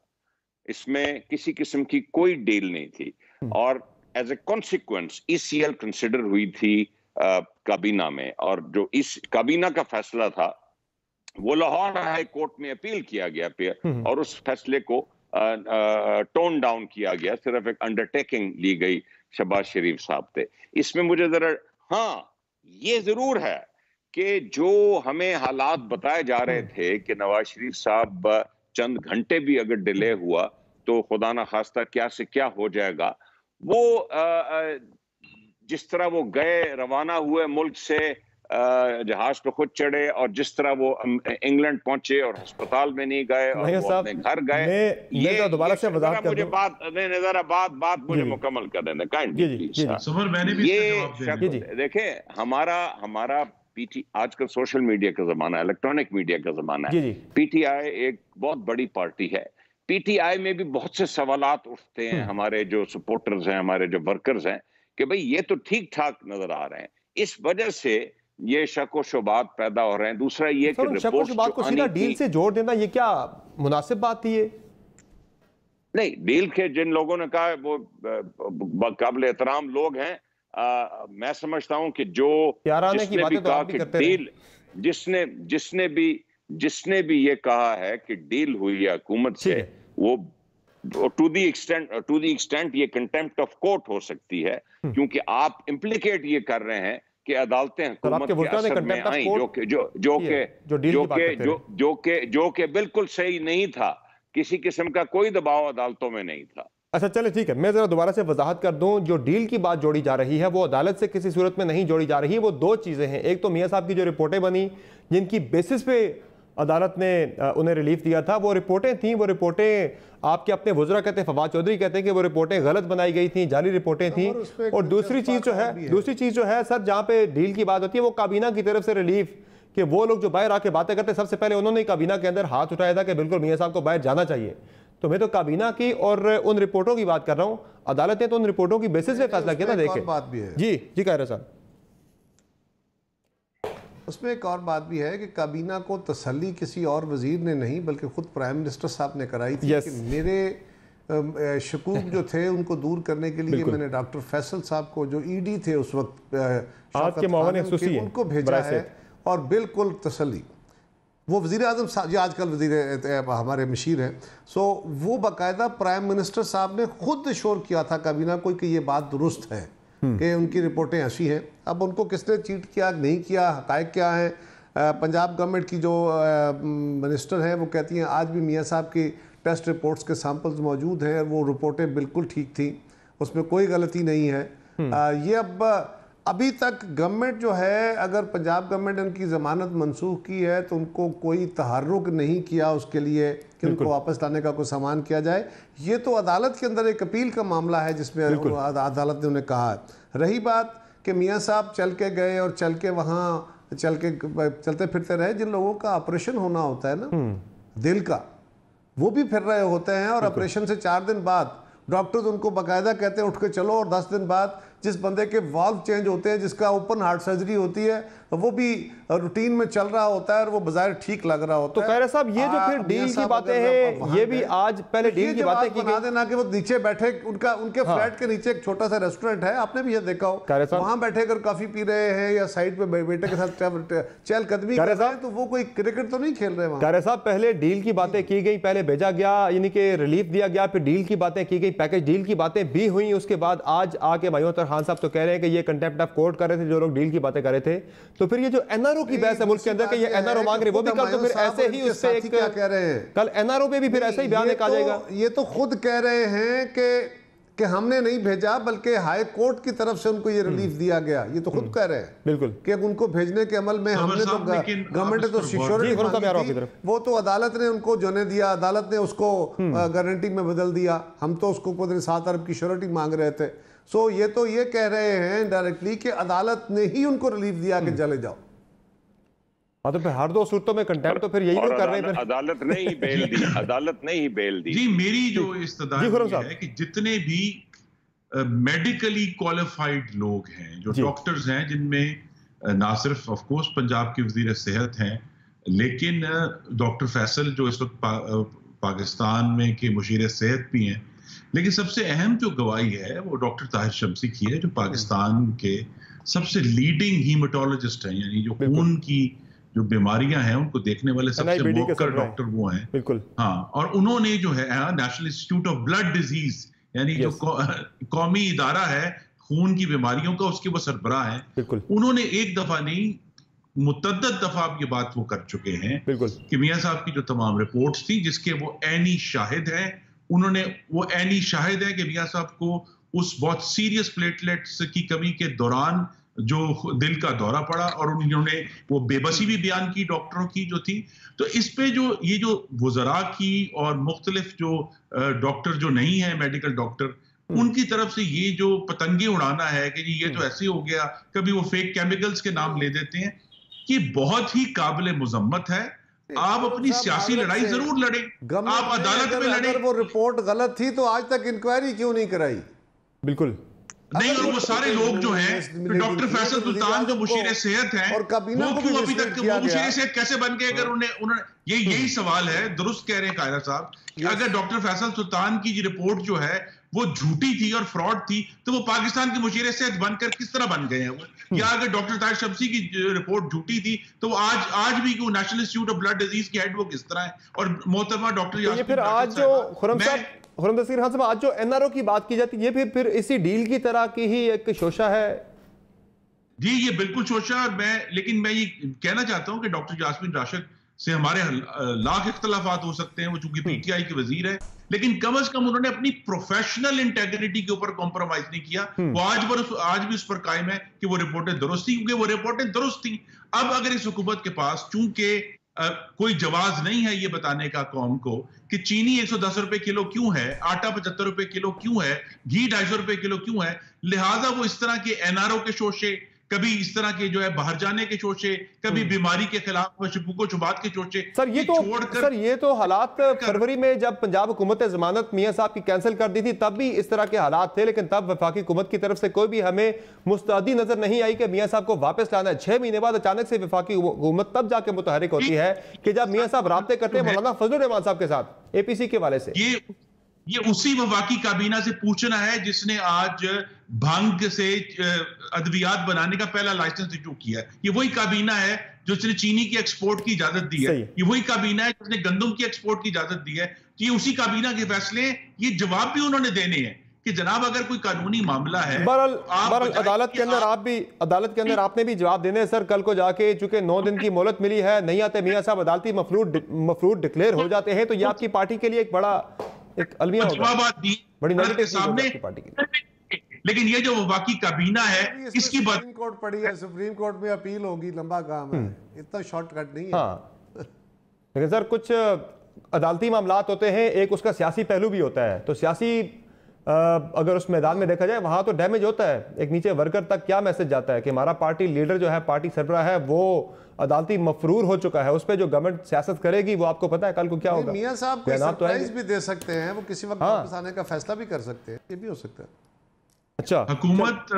इसमें किसी किस्म की कोई डील नहीं थी, और as a consequence ECL consider हुई थी काबीना में, और जो इस काबीना का फैसला था वो लाहौर हाई कोर्ट में अपील किया गया और उस फैसले को टोन डाउन किया गया, सिर्फ एक अंडरटेकिंग ली गई शहबाज शरीफ साहब थे। इसमें मुझे जरा ये जरूर है कि जो हमें हालात बताए जा रहे थे कि नवाज शरीफ साहब चंद घंटे भी अगर डिले हुआ तो खुदा ना खास्ता क्या से क्या हो जाएगा, वो जिस तरह वो गए, रवाना हुए मुल्क से, जहाज पे खुद चढ़े, और जिस तरह वो इंग्लैंड पहुंचे और अस्पताल में नहीं गए और वो अपने घर गए, ये दोबारा से वजाहत कर मुझे बात मुझे मुकम्मल कर देना काइंडली। ये देखें, हमारा पीटी, आजकल सोशल मीडिया का जमाना, इलेक्ट्रॉनिक मीडिया का जमाना है। PTI एक बहुत बड़ी पार्टी है। PTI में भी बहुत से सवालात उठते हैं हमारे जो सपोर्टर्स हैं, हमारे जो वर्कर्स हैं, कि भाई ये तो ठीक ठाक नजर आ रहे हैं, इस वजह से ये शक व शुबात पैदा हो रहे हैं। दूसरा ये कि रिपोर्ट्स को सीधा डील से जोड़ देना, ये क्या मुनासिब बात थी? ये नहीं, डील के जिन लोगों ने कहा वो काबिल एहतराम लोग हैं। मैं समझता हूं कि जिसने भी कहा कि डील, जिसने भी ये कहा है कि डील हुई है हुकूमत से, वो टू द एक्सटेंट ये कंटेम्प्ट ऑफ कोर्ट हो सकती है, क्योंकि आप इम्प्लीकेट ये कर रहे हैं कि अदालतें हुकूमत के असर में आई, जो के बिल्कुल सही नहीं था, किसी किस्म का कोई दबाव अदालतों में नहीं था। अच्छा चले ठीक है, मैं जरा दोबारा से वजाहत कर दूं। जो डील की बात जोड़ी जा रही है वो अदालत से किसी सूरत में नहीं जोड़ी जा रही है। वो दो चीजें हैं, एक तो मियां साहब की जो रिपोर्टें बनी, जिनकी बेसिस पे अदालत ने उन्हें रिलीफ दिया था, वो रिपोर्टें थीं। वो रिपोर्टें आपके अपने वज़रा कहते हैं, फवाद चौधरी कहते हैं कि वो रिपोर्टें गलत बनाई गई थी, जाली रिपोर्टें थी। और दूसरी चीज़ जो है सर, जहाँ पे डील की बात होती है, वो काबीना की तरफ से रिलीफ, कि वो लोग जो बाहर आके बातें करते, सबसे पहले उन्होंने काबीना के अंदर हाथ उठाया था कि बिल्कुल मियां साहब को बाहर जाना चाहिए। तो मैं तो काबीना की और उन रिपोर्टों की बात कर रहा हूँ। अदालत ने तो उन रिपोर्टों की बेसिस पे फैसला किया था। देखें जी कह रहे साहब, उसमें एक और बात भी है कि काबीना को तसल्ली किसी और वजीर ने नहीं बल्कि खुद प्राइम मिनिस्टर साहब ने कराई थी कि मेरे शकूक जो थे उनको दूर करने के लिए मैंने डॉक्टर फैसल साहब को, जो ED थे उस वक्त, उनको भेजा है, और बिल्कुल तसल्ली। वो वज़ीर आज़म साहब, जो आजकल वज़ीर हमारे मशीर हैं, सो वो बाकायदा प्राइम मिनिस्टर साहब ने खुद शोर किया था काबीना को कि ये बात दुरुस्त है कि उनकी रिपोर्टें ऐसी हैं। अब उनको किसने चीट किया, नहीं किया, हक़ाइक़ क्या है? पंजाब गवर्नमेंट की जो मिनिस्टर हैं वो कहती हैं आज भी मियां साहब की टेस्ट रिपोर्ट्स के सैंपल्स मौजूद हैं, वो रिपोर्टें बिल्कुल ठीक थी, उसमें कोई गलती नहीं है। ये अब अभी तक गवर्नमेंट जो है, अगर पंजाब गवर्नमेंट ने उनकी ज़मानत मनसूख की है तो उनको कोई तहर्रुक नहीं किया उसके लिए कि उनको वापस लाने का कोई सामान किया जाए। ये तो अदालत के अंदर एक अपील का मामला है जिसमें अदालत ने उन्हें कहा है। रही बात कि मियां साहब चल के गए और चल के वहाँ चलते फिरते रहे, जिन लोगों का ऑपरेशन होना होता है ना दिल का, वो भी फिर रहे होते हैं, और ऑपरेशन से 4 दिन बाद डॉक्टर्स उनको बाकायदा कहते हैं उठ के चलो, और 10 दिन बाद जिस बंदे के वाल्व चेंज होते हैं, जिसका ओपन हार्ट सर्जरी होती है, वो भी रूटीन में चल रहा होता है और वो बाजार ठीक लग रहा होता है। तो कह रहे साहब, ये जो फिर डील की बातें हैं, ये भी आज पहले डील की बातें की गई देना कि वो नीचे बैठे, उनके फ्लैट के नीचे एक छोटा सा रेस्टोरेंट है, आपने भी ये देखा हो, वहां बैठे कर कॉफी पी रहे हैं या साइड पे बेटे के साथ चहलकदमी कर रहे हैं, तो वो कोई क्रिकेट तो नहीं खेल रहे वहां। कह रहे साहब, पहले डील की बातें की गई, पहले भेजा गया, यानी कि रिलीफ दिया गया, फिर डील की बातें की गई, पैकेज डील की बातें भी हुई, उसके बाद आज आके मायूतर खान साहब तो कह रहे हैं कि ये कंटेम्प्ट ऑफ कोर्ट कर रहे थे जो लोग डील की बातें कर रहे थे। तो फिर ये जो एनआरओ की बहस है मुल्क के अंदर कि ये एनआरओ मांग रहे, वो भी कल तो फिर ऐसे ही उससे एक क्या कह रहे हैं, कल एनआरओ पे भी फिर ऐसे ही बयान निकालेगा। ये तो खुद कह रहे हैं कि हमने नहीं भेजा, बल्कि हाई कोर्ट की तरफ से उनको ये रिलीफ दिया गया। ये तो खुद कह रहे हैं बिल्कुल कि उनको भेजने के अमल में हमने तो गवर्नमेंट ने तो सिक्योरिटी मांगी थी, वो तो अदालत ने उनको जोने दिया, अदालत ने उसको गारंटी में बदल दिया। हम तो उसको 7 अरब की श्योरिटी मांग रहे थे। सो ये तो ये कह रहे हैं डायरेक्टली कि अदालत ने ही उनको रिलीफ दिया कि चले जाओ। हाँ, तो फिर हर दो सूरतों में कंटेम्प्ट तो फिर यही लोग कर रहे हैं। अदालत ने ही बेल दी, अदालत ने ही बेल दी। जी, मेरी जो इस्तदाद है कि जितने भी मेडिकली क्वालिफाइड लोग हैं, जो डॉक्टर्स हैं, जिनमें ना सिर्फ ऑफ कोर्स पंजाब के वजीर सेहत हैं, लेकिन डॉक्टर फैसल जो इस वक्त पाकिस्तान में के मुशीर सेहत भी हैं, लेकिन सबसे अहम जो गवाही है वो डॉक्टर ताहिर शम्सी की है, जो पाकिस्तान के सबसे लीडिंग हीमेटोलॉजिस्ट हैं, यानी जो खून की जो बीमारियां हैं उनको देखने वाले सबसे मौकर डॉक्टर वो हैं। बिल्कुल, हाँ। और उन्होंने जो है national institute of blood disease, यानी जो कौमी इदारा है खून की बीमारियों का, उसके वो सरबराह हैं। उन्होंने एक दफा नहीं, मुतअद्दिद दफा ये बात वो कर चुके हैं कि मियां साहब की जो तमाम रिपोर्ट्स थी, जिसके वो ऐनी शाहिद हैं, उन्होंने वो ऐनी शाहिद है कि मियां साहब को उस बहुत सीरियस प्लेटलेट्स की कमी के दौरान जो दिल का दौरा पड़ा, और उन्होंने वो बेबसी भी बयान की डॉक्टरों की जो थी। तो इस पे जो ये जो वज़रा की और मुख्तलिफ जो डॉक्टर जो नहीं है मेडिकल डॉक्टर, उनकी तरफ से ये जो पतंगे उड़ाना है कि जी ये तो ऐसे हो गया, कभी वो फेक केमिकल्स के नाम ले देते हैं, कि बहुत ही काबिल मुजम्मत है। आप अपनी सियासी लड़ाई जरूर लड़ें, आप अदालत में लड़ें। अगर वो रिपोर्ट गलत थी तो आज तक इंक्वायरी क्यों नहीं कराई? बिल्कुल नहीं, और वो सारे लोग जो हैं, डॉक्टर फैसल सुल्तान जो मुशीर सेहत हैं, और काबीना वो क्यों अभी तक वो मुशीर सेहत कैसे बन गए? अगर उन्होंने यही सवाल है, दुरुस्त कह रहे हैं कायरा साहब, कि अगर डॉक्टर फैसल सुल्तान की रिपोर्ट जो है वो झूठी थी और फ्रॉड थी, तो वो पाकिस्तान के मुशीर सेहत बनकर किस तरह बन गए हैं वो? या अगर डॉक्टर ताहिर शम्सी की रिपोर्ट झूठी थी, तो आज भी क्यों national institute of blood disease की हेड वो किस तरह है? और मोहतरमा डॉक्टर फिर आज जो खुर्रम तस्कीर खान साहब, आज जो एनआरओ की बात की जाती है, ये फिर इसी डील की तरह की ही एक शोशा है। जी, ये बिल्कुल शोशा। और लेकिन मैं ये कहना चाहता हूं कि डॉक्टर यास्मीन राशिद से हमारे लाख इख्तलाफात हो सकते हैं, वो चूंकि पीटीआई के वजीर है, लेकिन कम से कम उन्होंने अपनी प्रोफेशनल इंटेग्रिटी के ऊपर कॉम्प्रोमाइज नहीं किया। वो आज भी उस पर कायम है कि वो रिपोर्टें दुरुस्त थी, क्योंकि वो रिपोर्टें दुरुस्त थी। अब अगर इस हुकूमत के पास चूंकि कोई जवाब नहीं है ये बताने का कौम को कि चीनी 110 रुपए किलो क्यों है, आटा 75 रुपए किलो क्यों है, घी 250 रुपए किलो क्यों है, लिहाजा वो इस तरह के एनआरओ के शोशे, कभी इस तरह के जो है बाहर जाने के शोशे, कभी बीमारी के खिलाफ शुबुको-शुबात के शोशे। सर ये तो हालात फरवरी में जब पंजाब हुकूमत जमानत मियां साहब की कैंसिल कर दी थी, तब भी इस तरह के हालात थे, लेकिन तब वफाकी हुकूमत की तरफ से कोई भी हमें मुस्तैदी नजर नहीं आई कि मियां साहब को वापस लाना है। 6 महीने बाद अचानक से वफाकी हुकूमत तब जाके मुतहरिक होती है कि जब मियां साहब राब्ते करते हैं मौलाना फजलुर रहमान साहब के साथ एपीसी के वाले से। ये उसी वफाकी काबीना से पूछना है जिसने आज भांग से अद्वियात बनाने का पहला लाइसेंस इशू किया है। ये वही काबीना है जो इसने चीनी की एक्सपोर्ट की इजाजत दी है। ये वही काबीना है जिसने गंदम की एक्सपोर्ट की इजाजत दी है। तो ये उसी काबीना के फैसले, ये जवाब भी उन्होंने देने हैं कि जनाब अगर कोई कानूनी मामला है, बहरहाल अदालत के अंदर आपने भी जवाब देने हैं सर। कल को जाके चूंकि 9 दिन की मोहलत मिली है, नहीं आते मियां साहब, अदालती मफरूद डिक्लेयर हो जाते हैं, तो ये आपकी पार्टी के लिए एक बड़ा एक अलमिया होगा, बड़ी नेगेटिव चीज होगी आपकी पार्टी के लिए। लेकिन ये जो वफाकी काबीना है, इसकी बात सुप्रीम कोर्ट पड़ी है, सुप्रीम कोर्ट में अपील होगी, लंबा काम है, इतना शॉर्टकट नहीं है। हाँ, लेकिन सर कुछ अदालती मामलात होते हैं, एक उसका सियासी पहलू भी होता है। तो सियासी अगर उस मैदान में देखा जाए, वहां तो डैमेज होता है। एक नीचे वर्कर तक क्या मैसेज जाता है कि हमारा पार्टी लीडर जो है, पार्टी सरबराह है, वो अदालती मफरूर हो चुका है। उस पर जो गवर्नमेंट सियासत करेगी वो आपको पता है कल को क्या होगा। मियां साहब को सरप्राइज भी दे सकते हैं, वो किसी वक्त वापस आने का फैसला भी कर सकते हैं, ये भी हो सकता है। अच्छा, हुकूमत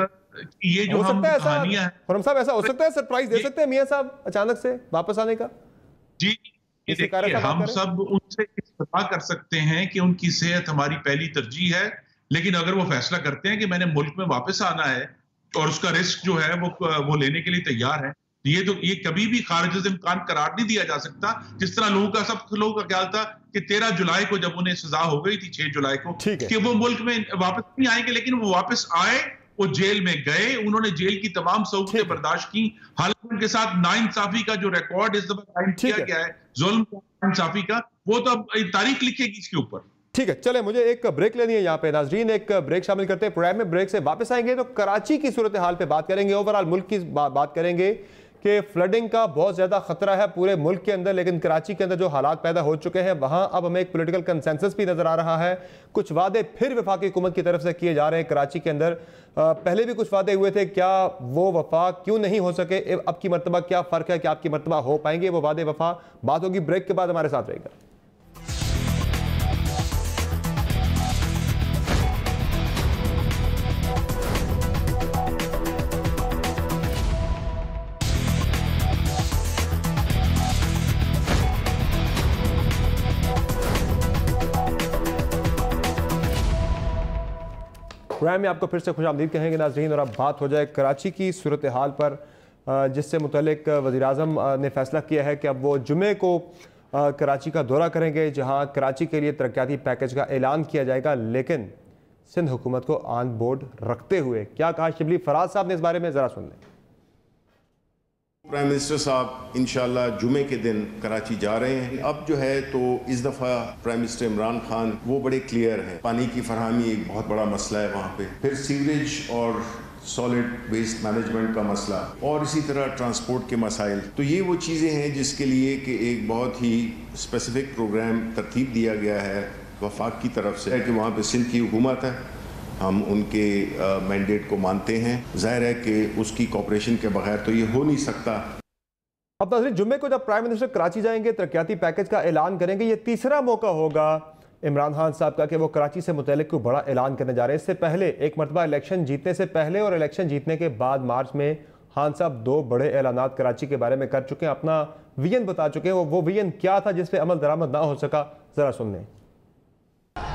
ये जो हम कहानियां हैं, खुर्रम साहब, ऐसा हो सकता है सरप्राइज दे सकते हैं मियां साहब अचानक से वापस आने का? जी, हम सब उनसे इस्तफा कर सकते हैं कि उनकी सेहत हमारी पहली तरजीह है, लेकिन अगर वो फैसला करते हैं कि मैंने मुल्क में वापस आना है और उसका रिस्क जो है वो लेने के लिए तैयार है, ये कभी भी खारिज इम्कान करार नहीं दिया जा सकता। जिस तरह सब लोगों का ख्याल था कि 13 जुलाई को जब उन्हें सजा हो गई थी 6 जुलाई को कि वो मुल्क में वापस नहीं आएंगे, लेकिन वो वापस आए, वो जेल में गए, उन्होंने जेल की तमाम सहूलतें बर्दाश्त की। हालांकि उनके साथ नाइंसाफी का जो रिकॉर्ड इस दफा कायम किया गया है, जुल्म नाइंसाफी का, वो तो अब तारीख लिखेगी इसके ऊपर। ठीक है, चले मुझे एक ब्रेक लेनी है यहाँ पे नाजरीन, एक ब्रेक शामिल करते हैं प्रोग्राम में। ब्रेक से वापस आएंगे तो कराची की सूरत हाल पे बात करेंगे, ओवरऑल मुल्क की बात करेंगे कि फ्लडिंग का बहुत ज़्यादा खतरा है पूरे मुल्क के अंदर, लेकिन कराची के अंदर जो हालात पैदा हो चुके हैं वहाँ अब हमें एक पॉलिटिकल कंसेंसस भी नज़र आ रहा है। कुछ वादे फिर वफाकी हुकूमत की तरफ से किए जा रहे हैं कराची के अंदर। पहले भी कुछ वादे हुए थे, क्या वो वफा क्यों नहीं हो सके, अब की मरतबा क्या फ़र्क है, क्या आपकी मरतबा हो पाएंगे वो वादे वफा? बात होगी ब्रेक के बाद, हमारे साथ रहेगा। प्रोग्राम में आपको फिर से खुशामदीद कहेंगे नाज़रीन, और अब बात हो जाए कराची की सूरत हाल पर, जिससे मुतल्लिक वज़ीर-ए-आज़म ने फैसला किया है कि अब वो जुमे को कराची का दौरा करेंगे, जहां कराची के लिए तरक्याती पैकेज का ऐलान किया जाएगा, लेकिन सिंध हुकूमत को ऑन बोर्ड रखते हुए। क्या कहा शिबली फराज साहब ने इस बारे में, ज़रा सुन लें। प्राइम मिनिस्टर साहब इंशाल्लाह जुमे के दिन कराची जा रहे हैं। अब जो है तो इस दफ़ा प्राइम मिनिस्टर इमरान खान वो बड़े क्लियर हैं। पानी की फरहमी एक बहुत बड़ा मसला है वहाँ पे, फिर सीवरेज और सॉलिड वेस्ट मैनेजमेंट का मसला, और इसी तरह ट्रांसपोर्ट के मसाइल। तो ये वो चीज़ें हैं जिसके लिए कि एक बहुत ही स्पेसिफिक प्रोग्राम तरतीब दिया गया है वफाक की तरफ से, कि वहाँ पे सिंध की हुकूमत है, हम उनके मैंडेट को मानते हैं। जाहिर है कि उसकी कॉपरेशन के बगैर तो ये हो नहीं सकता। अब नाज़रीन, जुम्मे को जब प्राइम मिनिस्टर कराची जाएंगे, तरक्याती पैकेज का ऐलान करेंगे, ये तीसरा मौका होगा इमरान खान साहब का कि वो कराची से मुतल्लिक कोई बड़ा ऐलान करने जा रहे हैं। इससे पहले एक मरतबा इलेक्शन जीतने से पहले और इलेक्शन जीतने के बाद मार्च में खान साहब दो बड़े ऐलानात कराची के बारे में कर चुके हैं, अपना विजन बता चुके हैं। वो विजन क्या था जिस पे अमल दरामद ना हो सका, जरा सुन लें।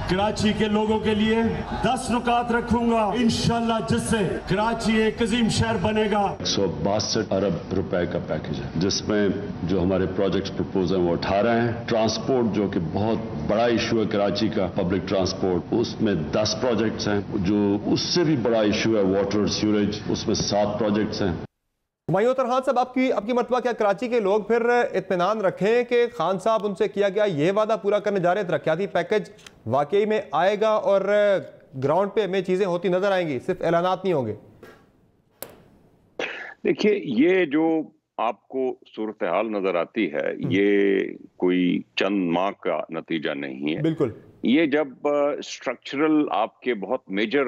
कराची के लोगों के लिए 10 नुकात रखूंगा इंशाल्लाह, जिससे कराची एक अजीम शहर बनेगा। 162 अरब रुपए का पैकेज है, जिसमें जो हमारे प्रोजेक्ट्स प्रपोज हैं वो 18 हैं। ट्रांसपोर्ट जो कि बहुत बड़ा इशू है कराची का, पब्लिक ट्रांसपोर्ट, उसमें 10 प्रोजेक्ट्स हैं। जो उससे भी बड़ा इशू है वाटर सीवरेज, उसमें 7 प्रोजेक्ट्स हैं। हुमायूं अख्तर खान साहब, आपकी मरतबा क्या कराची के लोग फिर इत्मीनान रखें कि खान साहब उनसे किया गया ये वादा पूरा करने जा रहे हैं, तरक्याती पैकेज वाकई में आएगा और ग्राउंड पे हमें चीजें होती नजर आएंगी, सिर्फ ऐलानात नहीं होंगे? देखिए, ये जो आपको सूरत हाल नजर आती है, ये कोई चंद माह का नतीजा नहीं है। बिल्कुल, ये जब स्ट्रक्चरल आपके बहुत मेजर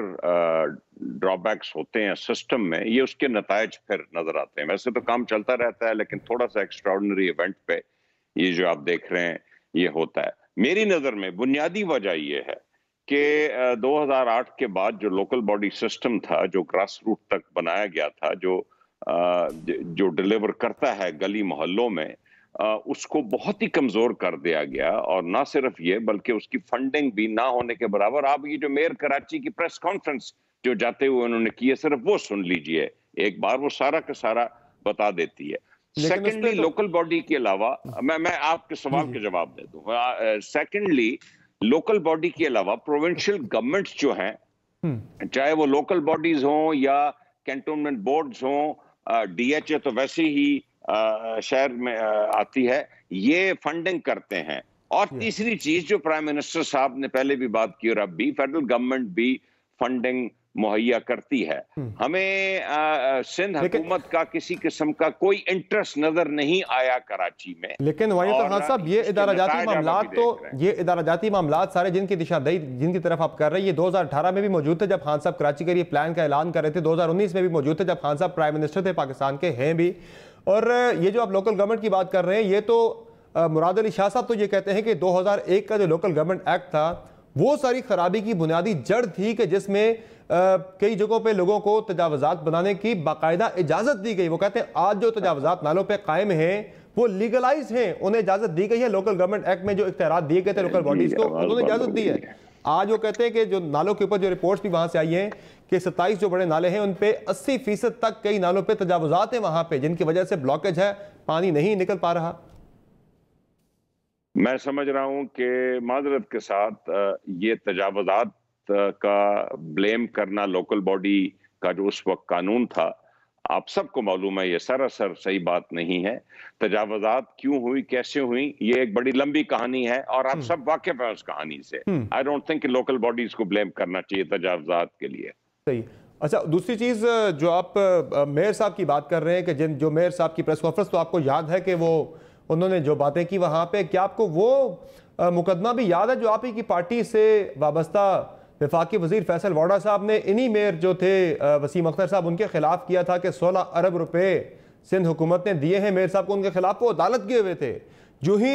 ड्रॉबैक्स होते हैं सिस्टम में, ये उसके नतायज फिर नजर आते हैं। वैसे तो काम चलता रहता है, लेकिन थोड़ा सा एक्स्ट्राऑर्डिनरी इवेंट पे ये जो आप देख रहे हैं ये होता है। मेरी नजर में बुनियादी वजह ये है कि 2008 के बाद जो लोकल बॉडी सिस्टम था, जो ग्रास रूट तक बनाया गया था, जो डिलीवर करता है गली मोहल्लों में, उसको बहुत ही कमजोर कर दिया गया। और ना सिर्फ ये, बल्कि उसकी फंडिंग भी ना होने के बराबर। आप ये जो मेयर कराची की प्रेस कॉन्फ्रेंस जो जाते हुए उन्होंने की है, सिर्फ वो सुन लीजिए एक बार, वो सारा का सारा बता देती है। सेकेंडली, लोकल बॉडी के अलावा, मैं आपके सवाल के जवाब दे दूं। सेकेंडली, लोकल बॉडी के अलावा प्रोविंशियल गवर्नमेंट्स जो हैं, चाहे वो लोकल बॉडीज हों या कैंटोनमेंट बोर्ड्स हों, DHA तो वैसे ही शहर में आती है, ये फंडिंग करते हैं। और तीसरी चीज जो प्राइम मिनिस्टर साहब ने पहले भी बात की और अब भी, फेडरल गवर्नमेंट भी फंडिंग मुहैया करती है। हमें सिंध हुकूमत का किसी किस्म का कोई इंटरेस्ट नजर नहीं आया कराची में। लेकिन खान साहब, ये इदाराजाती मामलात तो ये इदाराजाती मामलात सारे जिनकी दिशादही जिनकी तरफ आप कर रहे हैं, ये 2018 में भी मौजूद थे जब खान साहब कराची के लिए प्लान का ऐलान कर रहे थे, 2019 में भी मौजूद थे जब खान साहब प्राइम मिनिस्टर थे पाकिस्तान के, हैं भी। और ये जो आप लोकल गवर्नमेंट की बात कर रहे हैं, ये तो मुराद अली शाह साहब तो ये कहते हैं कि 2001 का जो लोकल गवर्नमेंट एक्ट था, वो सारी खराबी की बुनियादी जड़ थी कि जिसमें कई जगहों पे लोगों को तजावजात बनाने की बाकायदा इजाजत दी गई। वो कहते हैं आज जो तजावजात नालों पे कायम हैं वो लीगलाइज हैं, उन्हें इजाजत दी गई है। लोकल गवर्नमेंट एक्ट में जो इख्तियारात दिए गए थे लोकल बॉडीज को, उन्होंने इजाजत दी है। आज वो कहते हैं कि जो नालों के ऊपर जो रिपोर्ट्स भी वहां से आई हैं कि 27 जो बड़े नाले हैं उन पे 80% तक कई नालों पे तजावजात हैं वहां पे, जिनकी वजह से ब्लॉकेज है, पानी नहीं निकल पा रहा। मैं समझ रहा हूं कि माजरत के साथ ये तजावजात का ब्लेम करना लोकल बॉडी का जो उस वक्त कानून था, आप सबको मालूम है ये सरासर सही बात नहीं है। तजावुज़ात क्यों हुई, कैसे हुई, ये एक बड़ी लंबी कहानी है और आप सब वाकिफ हैं उस कहानी से। I don't think local bodies को ब्लेम करना चाहिए तजावुज़ात के लिए। सही। अच्छा, दूसरी चीज़ जो आप मेयर साहब की बात कर रहे हैं कि जो मेयर साहब की प्रेस कॉन्फ्रेंस, तो आपको याद है कि वो उन्होंने जो बातें की वहाँ पे, क्या आपको वो मुकदमा भी याद है जो आप ही की पार्टी से वाबस्ता वफाकी वजीर फैसल वाडा साहब ने इन्हीं मेयर जो थे वसीम अख्तर साहब उनके खिलाफ किया था कि 16 अरब रुपए सिंध हुकूमत ने दिए हैं मेयर साहब को उनके खिलाफ, वो अदालत गए हुए थे। जो ही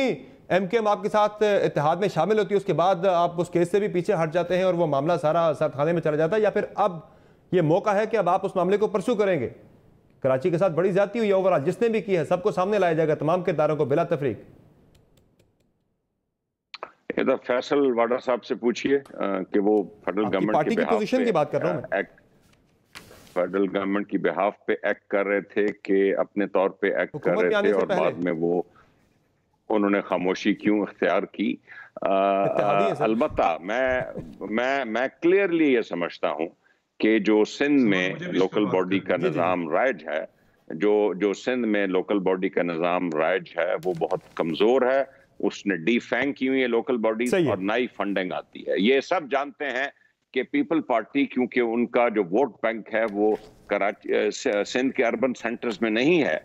MKM आपके साथ इत्तेहाद में शामिल होती है उसके बाद आप उस केस से भी पीछे हट जाते हैं और वो मामला सारा सख्त खाने में चला जाता है, या फिर अब ये मौका है कि अब आप उस मामले को परसू करेंगे? कराची के साथ बड़ी ज्यादती हुई है ओवरऑल, जिसने भी की है सबको सामने लाया जाएगा, तमाम किरदारों को बिला तफरीक। इधर फैसल वाडा साहब से पूछिए कि वो फेडरल गवर्नमेंट की पोजीशन की बात कर रहा हूं, फेडरल गवर्नमेंट की बिहाफ पे एक्ट कर रहे थे कि अपने तौर पे एक्ट कर रहे थे और बाद में वो उन्होंने खामोशी क्यों इख्तियार की। अलबत्ता मैं क्लियरली ये समझता हूं कि जो सिंध में लोकल बॉडी का निज़ाम राइज है, जो सिंध में लोकल बॉडी का निज़ाम राइज है वो बहुत कमजोर है। उसने डिफैंग की हुई है लोकल बॉडीज और नई फंडिंग आती है। ये सब जानते हैं कि पीपल पार्टी, क्योंकि उनका जो वोट बैंक है वो कराची सिंध के अर्बन सेंटर्स में नहीं है,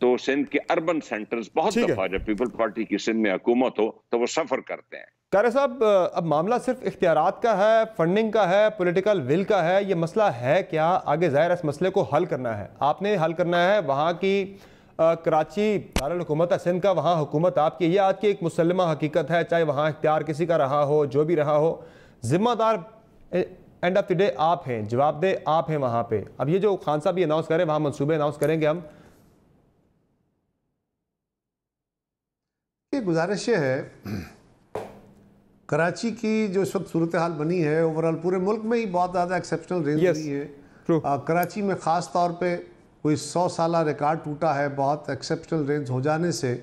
तो सिंध के अर्बन सेंटर्स बहुत दफा जब पीपल पार्टी की सिंध में हुकूमत हो तो वो सफर करते हैं। कारे साहब, अब मामला सिर्फ इख्तियारात का है, फंडिंग का है, पॉलिटिकल विल का है, ये मसला है क्या? आगे ज़ाहिर इस मसले को हल करना है, आपने हल करना है। वहाँ की कराची दारुल हुकूमत है सिंध का, वहाँ हुकूमत आपकी, ये आज की एक मुसल्लमा हकीकत है, चाहे वहाँ इख्तियार किसी का रहा हो, जो भी रहा हो, जिम्मेदार एंड ऑफ द डे आप हैं, जवाबदेह आप हैं वहाँ पे। अब ये जो खान साहब भी अनाउंस करें, वहाँ मनसूबे अनाउंस करेंगे हम। ये गुजारिश है, कराची की जो इस वक्त सूरत हाल बनी है ओवरऑल पूरे मुल्क में ही बहुत ज़्यादा एक्सेप्शनल रेंज हुई है। कराची में ख़ास तौर पे कोई 100 साला रिकॉर्ड टूटा है बहुत एक्सेप्शनल रेंज हो जाने से।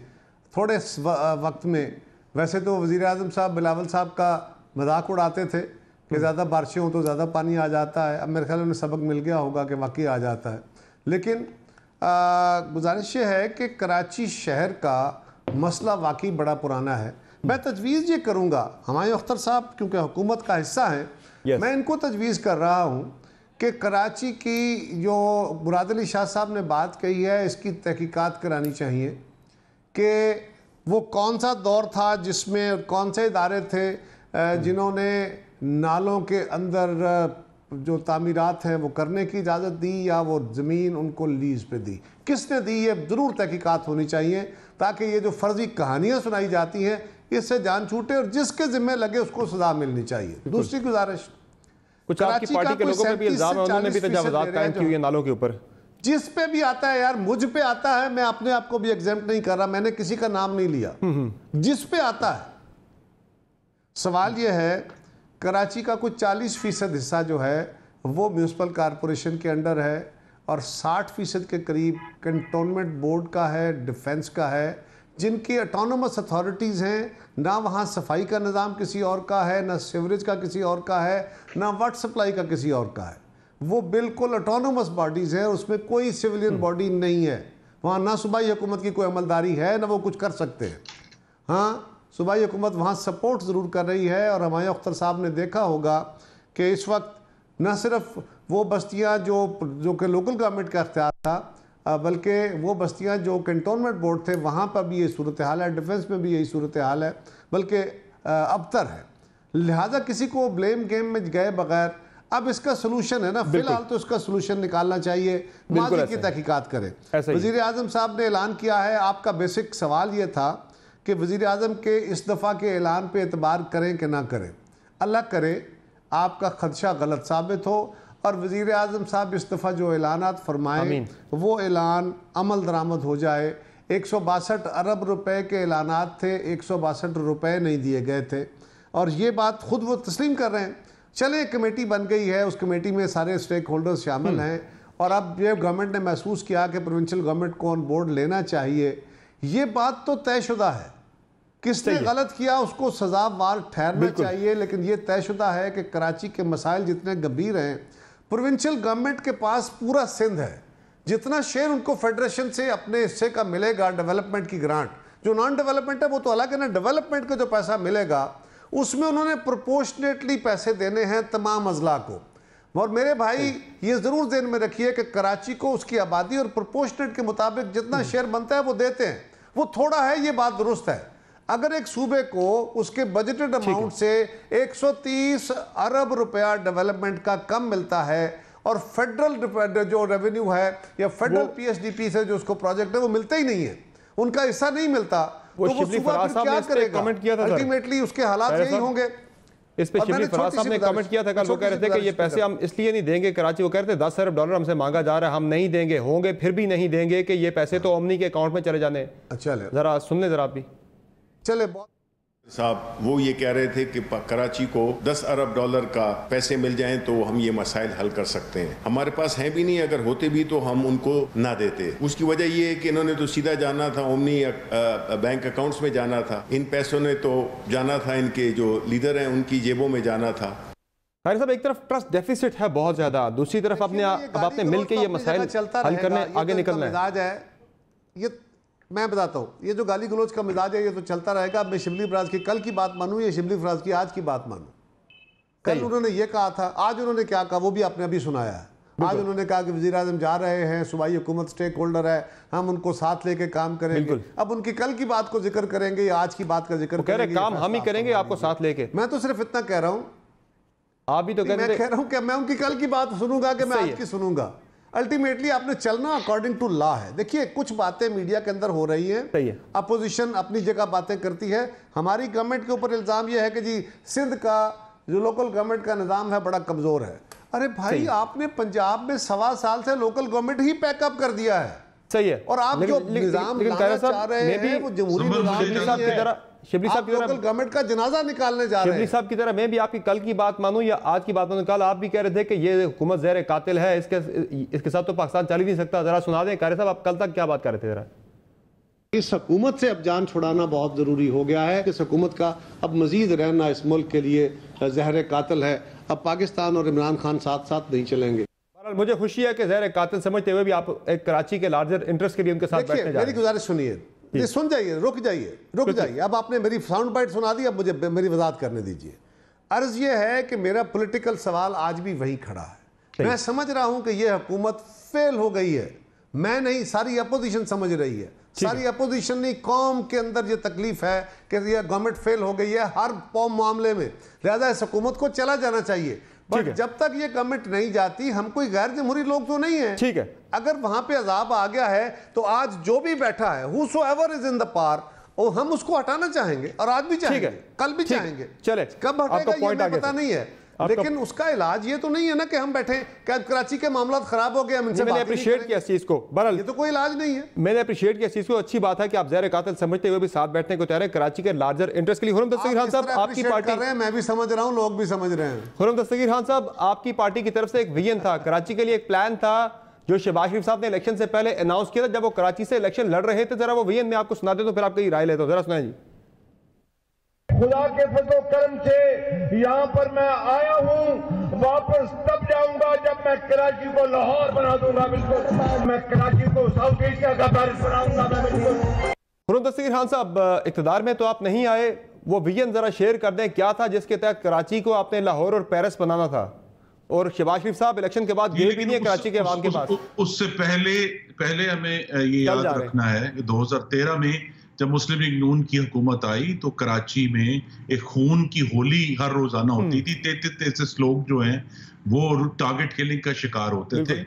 थोड़े वक्त में, वैसे तो वज़ीर आज़म साहब बिलावल साहब का मजाक उड़ाते थे कि ज़्यादा बारिशें हो तो ज़्यादा पानी आ जाता है, अब मेरे ख्याल में सबक मिल गया होगा कि वाकई आ जाता है। लेकिन गुजारिश ये है कि कराची शहर का मसला वाकई बड़ा पुराना है। मैं तजवीज़ ये करूँगा, हमारे अख्तर साहब क्योंकि हुकूमत का हिस्सा है, मैं इनको तजवीज़ कर रहा हूँ कि कराची की जो मुराद अली शाह साहब ने बात कही है, इसकी तहकीकात करानी चाहिए कि वो कौन सा दौर था जिसमें कौन से इदारे थे जिन्होंने नालों के अंदर जो तामीरात हैं वो करने की इजाज़त दी, या वो ज़मीन उनको लीज़ पे दी, किसने दी, ये ज़रूर तहकीकात होनी चाहिए ताकि ये जो फर्जी कहानियाँ सुनाई जाती हैं इससे जान छूटे और जिसके ज़िम्मे लगे उसको सजा मिलनी चाहिए। दूसरी गुजारिश, कुछ आपकी पार्टी के लोगों पे भी इल्जाम है, उन्होंने भी तजावुज़ात कायम की हुई है नालों के ऊपर। जिस पे भी आता है यार, मुझ पे आता है, मैं अपने आप को भी एग्जाम्प्ट नहीं कर रहा, मैंने किसी का नाम नहीं लिया, जिस पे आता है। सवाल यह है, कराची का कुछ 40% हिस्सा जो है वो म्यूनसिपल कॉरपोरेशन के अंडर है और 60% के करीब कंटोनमेंट बोर्ड का है, डिफेंस का है, जिनकी ऑटोनोमस अथॉरिटीज़ हैं। ना वहाँ सफाई का निज़ाम किसी और का है, ना सीवरेज का किसी और का है, ना वाटर सप्लाई का किसी और का है। वो बिल्कुल ऑटोनोमस बॉडीज़ हैं, उसमें कोई सिविलियन बॉडी नहीं है। वहाँ ना सूबाई हुकूमत की कोई अमलदारी है, ना वो कुछ कर सकते हैं। हाँ, सूबाई हुकूमत वहाँ सपोर्ट ज़रूर कर रही है और हमारे अख्तर साहब ने देखा होगा कि इस वक्त न सिर्फ वो बस्तियाँ जो कि लोकल गवर्नमेंट का अख्तियार था, बल्कि वो बस्तियाँ जो कंटोनमेंट बोर्ड थे वहाँ पर भी ये सूरत हाल है, डिफेंस में भी यही सूरत हाल है, बल्कि अबतर है। लिहाजा किसी को ब्लेम गेम में गए बगैर अब इसका सलूशन है ना, फिलहाल तो इसका सलूशन निकालना चाहिए, माजी की तहकीकात करें। वज़ीर आज़म साहब ने ऐलान किया है, आपका बेसिक सवाल ये था कि वज़ीर आज़म के इस दफ़ा के ऐलान पे एतबार करें कि ना करें। अल्लाह करे आपका खदशा गलत साबित हो और वज़ीर आज़म साहब इस दफ़ा जो ऐलानात फरमाएं वो ऐलान अमल दरामद हो जाए। 162 अरब रुपए के ऐलानात थे, 162 रुपए नहीं दिए गए थे और ये बात खुद वो तस्लीम कर रहे हैं। चले कमेटी बन गई है, उस कमेटी में सारे स्टेक होल्डर्स शामिल हैं और अब ये गवर्नमेंट ने महसूस किया कि प्रोविंशियल गवर्नमेंट को ऑन बोर्ड लेना चाहिए। ये बात तो तयशुदा है, किसने गलत किया उसको सजावार ठहरना चाहिए, लेकिन ये तयशुदा है कि कराची के मसाइल जितने गंभीर हैं, प्रोविंशियल गवर्नमेंट के पास पूरा सिंध है, जितना शेयर उनको फेडरेशन से अपने हिस्से का मिलेगा डेवलपमेंट की ग्रांट, जो नॉन डेवलपमेंट है वो तो अलग है ना, डेवलपमेंट का जो पैसा मिलेगा उसमें उन्होंने प्रोपोर्शनेटली पैसे देने हैं तमाम अजला को। और मेरे भाई ये जरूर ध्यान में रखिए कि कराची को उसकी आबादी और प्रोपोर्शनेट के मुताबिक जितना शेयर बनता है वो देते हैं। वो थोड़ा है, ये बात दुरुस्त है। अगर एक सूबे को उसके बजटेड अमाउंट से 130 अरब रुपया डेवलपमेंट का कम मिलता है और फेडरल जो रेवेन्यू है या फेडरल पीएसडीपी से जो उसको प्रोजेक्ट है वो मिलता ही नहीं है, उनका हिस्सा नहीं मिलता, तो वो सूबा फिर क्या करेगा? अल्टीमेटली उसके हालात यही होंगे। इस पे शिबली फराज साहब ने कमेंट किया था कल, वो कह रहे थे कि ये पैसे हम इसलिए नहीं देंगे, कराची वो कह रहे थे 10 अरब डॉलर हमसे मांगा जा रहा है, हम नहीं देंगे, होंगे फिर भी नहीं देंगे कि ये पैसे तो ओमनी के अकाउंट में चले जाने। अच्छा जरा सुन ले जरा आप भी। चले साहब वो ये कह रहे थे कि कराची को 10 अरब डॉलर का पैसे मिल जाएं तो हम ये मसाइल हल कर सकते हैं। हमारे पास हैं भी नहीं, अगर होते भी तो हम उनको ना देते। उसकी वजह ये है कि इन्होंने तो सीधा जाना था ओमनी बैंक अकाउंट्स में जाना था, इन पैसों ने तो जाना था इनके जो लीडर हैं उनकी जेबों में जाना था। तारिक साहब, एक तरफ ट्रस्ट डेफिसिट है बहुत ज्यादा, दूसरी तरफ आपने मिलकर ये मसाइल हल करने आगे निकलना है। ये मैं बताता हूँ, ये जो गाली गलोच का मिजाज है ये तो चलता रहेगा। अब मैं शिबली फराज की कल की बात मानूं या शिबली फराज की आज की बात मानूं? कल उन्होंने ये कहा था, आज उन्होंने क्या कहा वो भी आपने अभी सुनाया है। आज उन्होंने कहा कि वज़ीर आज़म जा रहे हैं, सूबाई हुकूमत स्टेक होल्डर है, हम उनको साथ लेके काम करेंगे। अब उनकी कल की बात को जिक्र करेंगे या आज की बात का जिक्र करेंगे? काम हम ही करेंगे आपको साथ लेके। मैं तो सिर्फ इतना कह रहा हूँ, आप भी तो मैं कह रहा हूँ कि मैं उनकी कल की बात सुनूंगा कि मैं आज की सुनूंगा। अल्टीमेटली आपने चलना अकॉर्डिंग टू लॉ है। देखिए कुछ बातें मीडिया के अंदर हो रही हैं, अपोजिशन अपनी जगह बातें करती है, हमारी गवर्नमेंट के ऊपर इल्जाम यह है कि जी सिंध का जो लोकल गवर्नमेंट का निज़ाम है बड़ा कमजोर है। अरे भाई आपने पंजाब में 1.25 साल से लोकल गवर्नमेंट ही पैकअप कर दिया है, सही है। और आप जो निज़ाम लाना चाह रहे हैं वो जमहूरी निज़ाम की तरह शिबली साहब की तरह लोकल गवर्नमेंट का जनाजा निकालने जा रहे हैं। शिबली साहब की तरह मैं भी आपकी कल की बात मानूं या आज की बात मानूं, कल आप भी कह रहे थे कि ये हुकूमत ज़हर कातिल है, इसके साथ तो पाकिस्तान चल ही नहीं सकता। जरा सुना दें कारी साहब, आप कल तक क्या बात कर रहे थे जरा? इस हुकूमत से अब जान छुड़ाना बहुत जरूरी हो गया है। इस हुकूमत का अब मजीद रहना इस मुल्क के लिए ज़हर कातिल है। अब पाकिस्तान और इमरान खान साथ साथ नहीं चलेंगे। मुझे खुशी है कि ज़हर कातिल समझते हुए भी आप एक कराची के लार्जर इंटरेस्ट के लिए उनके साथ बैठने जा रहे हैं। मेरी गुजारिश सुनिए, ये सुन जाइए, रुक जाइए। अब आपने मेरी साउंड बाइट सुना दी, अब मुझे मेरी वजाहत करने दीजिए। अर्ज ये है कि मेरा पॉलिटिकल सवाल आज भी वही खड़ा है। मैं समझ रहा हूं कि यह हुकूमत फेल हो गई है, मैं नहीं, सारी अपोजिशन समझ रही है। सारी अपोजिशन नहीं, कौम के अंदर ये तकलीफ है कि यह गवर्नमेंट फेल हो गई है हर मामले में, लिहाजा इस हुकूमत को चला जाना चाहिए। बट जब तक ये गवर्नमेंट नहीं जाती, हम कोई गैर जमहूरी लोग तो नहीं है। ठीक है, अगर वहां पे अजाब आ गया है तो आज जो भी बैठा है whosoever is in the power, और हम उसको हटाना चाहेंगे और आज भी चाहेंगे, कल भी चाहेंगे। चले कब हटेगा ये पता नहीं है, लेकिन उसका इलाज ये तो नहीं है ना कि हम बैठे कि कराची के मामला खराब हो गए, हम इनसे मैंने अप्रिशिएट किया इस चीज को। बहरहाल ये तो कोई इलाज नहीं है, मैंने अप्रिशिएट किया इस चीज को। अच्छी बात है कि आप ज़हर कातिल समझते हुए भी साथ बैठने को तैयार है कराची के लार्जर इंटरेस्ट के लिए। खुर्रम दस्तगीर खान साहब, आपकी पार्टी कर रहे हैं, मैं भी समझ रहा हूं, लोग भी समझ रहे हैं। खुर्रम दस्तगीर खान साहब, आपकी पार्टी की तरफ से एक विजन था, कराची के लिए एक प्लान था जो शहबाज शरीफ साहब ने इलेक्शन से पहले अनाउंस किया था जब वो कराची से इलेक्शन लड़ रहे थे। जरा वो विजन में आपको सुनाते तो फिर आपकी राय लेता हूं, जरा सुनाए जी। खुदा के फजलो करम से यहाँ पर मैं आया हूँ, वापस तब जाऊंगा जब मैं कराची को लाहौर बना दूंगा। बिल्कुल मैं कराची को साउथ एशिया का पेरिस बनाऊंगा। मैं बिल्कुल। खुर्रम दस्तगीर खान साहब, इक़्तिदार में तो आप नहीं आए, वो विजन जरा शेयर कर दें, क्या था जिसके तहत कराची को आपने लाहौर और पेरिस बनाना था? और शहबाज शरीफ साहब इलेक्शन के बाद गए भी नहीं है कराची के अवाम के पास। उससे पहले हमें ये याद रखना है कि 2013 में जब मुस्लिम लीग नून की हुकूमत आई तो कराची में एक खून की होली हर रोजाना होती थी। 33 लोग जो हैं वो टारगेट किलिंग का शिकार होते थे,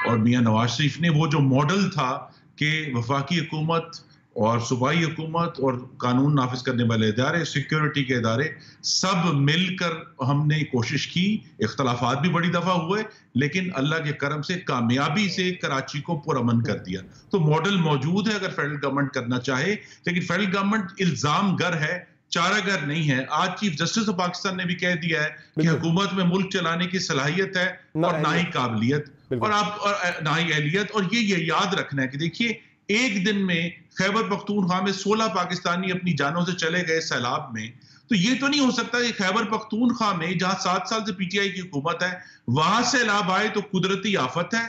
और मियां नवाज शरीफ ने वो जो मॉडल था कि वफाकी हुकूमत और सूबाई हुकूमत और कानून नाफिज करने वाले इदारे, सिक्योरिटी के इदारे, सब मिलकर हमने कोशिश की। इख्तलाफात भी बड़ी दफा हुए, लेकिन अल्लाह के करम से कामयाबी से कराची को पुरअमन कर दिया। तो मॉडल मौजूद है अगर फेडरल गवर्नमेंट करना चाहे, लेकिन फेडरल गवर्नमेंट इल्जाम गर है, चारागर नहीं है। आज चीफ जस्टिस ऑफ पाकिस्तान ने भी कह दिया है कि हुकूमत में मुल्क चलाने की सलाहियत है और ना ही काबिलियत और ना ही अहलियत। और ये याद रखना है कि देखिए, एक दिन में खैबर पख्तूनख्वा में 16 पाकिस्तानी अपनी जानों से चले गए सैलाब में, तो ये तो नहीं हो सकता कि खैबर पख्तूनख्वा में जहां 7 साल से पीटीआई की हुकूमत है वहां सैलाब आए तो कुदरती आफत है।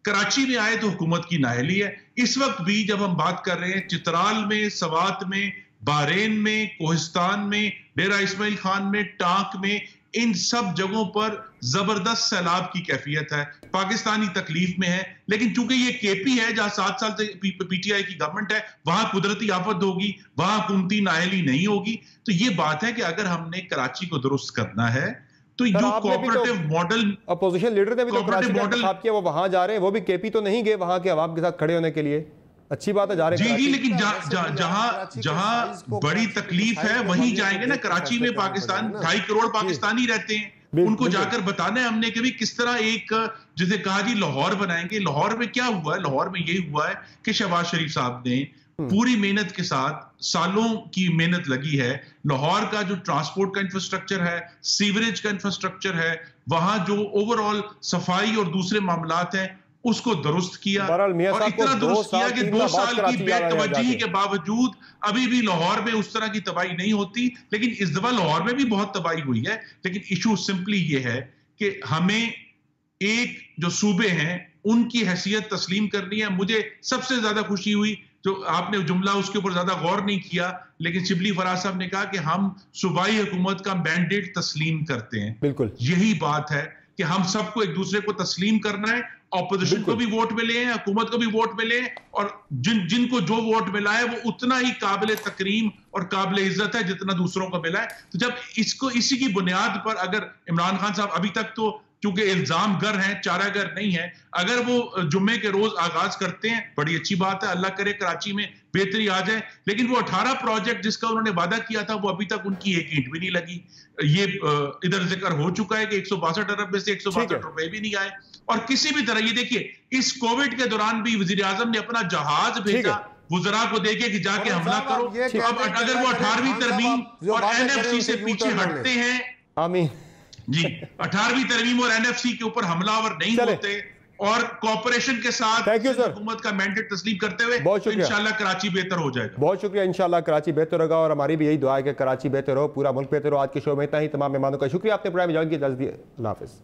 कराची में आए तो हुकूमत की नाअहली है। इस वक्त भी जब हम बात कर रहे हैं चित्राल में, सवात में, बहरेन में, कोहिस्तान में, डेरा इस्माइल खान में, टांक में, इन सब जगहों पर जबरदस्त सैलाब की कैफियत है। पाकिस्तानी तकलीफ में है, लेकिन चूंकि ये केपी है जहां 7 साल से पीटीआई की गवर्नमेंट है, वहां कुदरती आफत होगी, वहां हुकूमती नाअहली नहीं होगी। तो ये बात है कि अगर हमने कराची को दुरुस्त करना है तो जो कोऑपरेटिव मॉडल, अपोजिशन लीडर ने भी तो कराची का इंतखाब किया, वो वहां जा रहे हैं, वो भी केपी तो नहीं गए वहां के अवाम के साथ खड़े होने के लिए। अच्छी बात है, जा रहे हैं जी, लेकिन जहां बड़ी तकलीफ है वहीं जाएंगे ना। कराची में पाकिस्तान 2.5 करोड़ पाकिस्तानी रहते हैं, उनको जाकर बताना है हमने कि भी किस तरह एक, जैसे कहा जी लाहौर बनाएंगे। लाहौर में क्या हुआ है? लाहौर में यही हुआ है कि शहबाज शरीफ साहब ने पूरी मेहनत के साथ, सालों की मेहनत लगी है, लाहौर का जो ट्रांसपोर्ट का इंफ्रास्ट्रक्चर है, सीवरेज का इंफ्रास्ट्रक्चर है, वहां जो ओवरऑल सफाई और दूसरे मामलात हैं उसको दुरुस्त किया, और इतना दुरुस्त किया कि 2 साल की बेतवज्जही के बावजूद अभी भी लाहौर में उस तरह की तबाही नहीं होती। लेकिन इस दफा लाहौर में भी बहुत तबाही हुई है। लेकिन इशू सिंपली ये है कि हमें एक जो सूबे हैं उनकी हैसियत तस्लीम करनी है। मुझे सबसे ज्यादा खुशी हुई, जो आपने जुमला उसके ऊपर ज्यादा गौर नहीं किया, लेकिन शिबली फराज साहब ने कहा कि हम सूबाई हुकूमत का मैंडेट तस्लीम करते हैं। बिल्कुल यही बात है कि हम सबको एक दूसरे को तस्लीम करना है। ऑपोजिशन को भी वोट मिले हैं, हुकूमत को भी वोट मिले हैं, और जिनको जो वोट मिला है वो उतना ही काबिल तकरीम और काबिल इज्जत है जितना दूसरों को मिला है। तो जब इसी की बुनियाद पर अगर इमरान खान साहब अभी तक तो चूंकि इल्जाम गर हैं, चारागर नहीं है, अगर वो जुम्मे के रोज आगाज करते हैं, बड़ी अच्छी बात है, अल्लाह करे कराची में बेहतरी आ जाए। लेकिन वो 18 प्रोजेक्ट जिसका उन्होंने वादा किया था वो अभी तक उनकी एक ईंट भी नहीं लगी। ये इधर जिक्र हो चुका है कि 162 अरब में से 162 रुपए भी नहीं आए। और किसी भी तरह, ये देखिए इस कोविड के दौरान भी वजीर आजम ने अपना जहाज भेजा वुज़रा को देके कि जाके हमला करो। अब अगर वो 18वीं तरमीम और एनएफसी से पीछे हटते हैं, आमीन जी, 18वीं तरमीम और एनएफसी के ऊपर हमलावर नहीं होते और कॉर्पोरेशन के साथ हुकूमत का मैंडेट तस्लीम करते हुए, तो इंशाल्लाह कराची बेहतर हो जाएगा। बहुत शुक्रिया, इंशाल्लाह कराची बेहतर होगा और हमारी भी यही दुआ है कि कराची बेहतर हो, पूरा मुल्क बेहतर हो। आज के शो में इतना ही, तमाम मेहमानों का शुक्रिया, आपने प्रोग्राम में ज्वाइन किया। अल्लाह हाफिज़।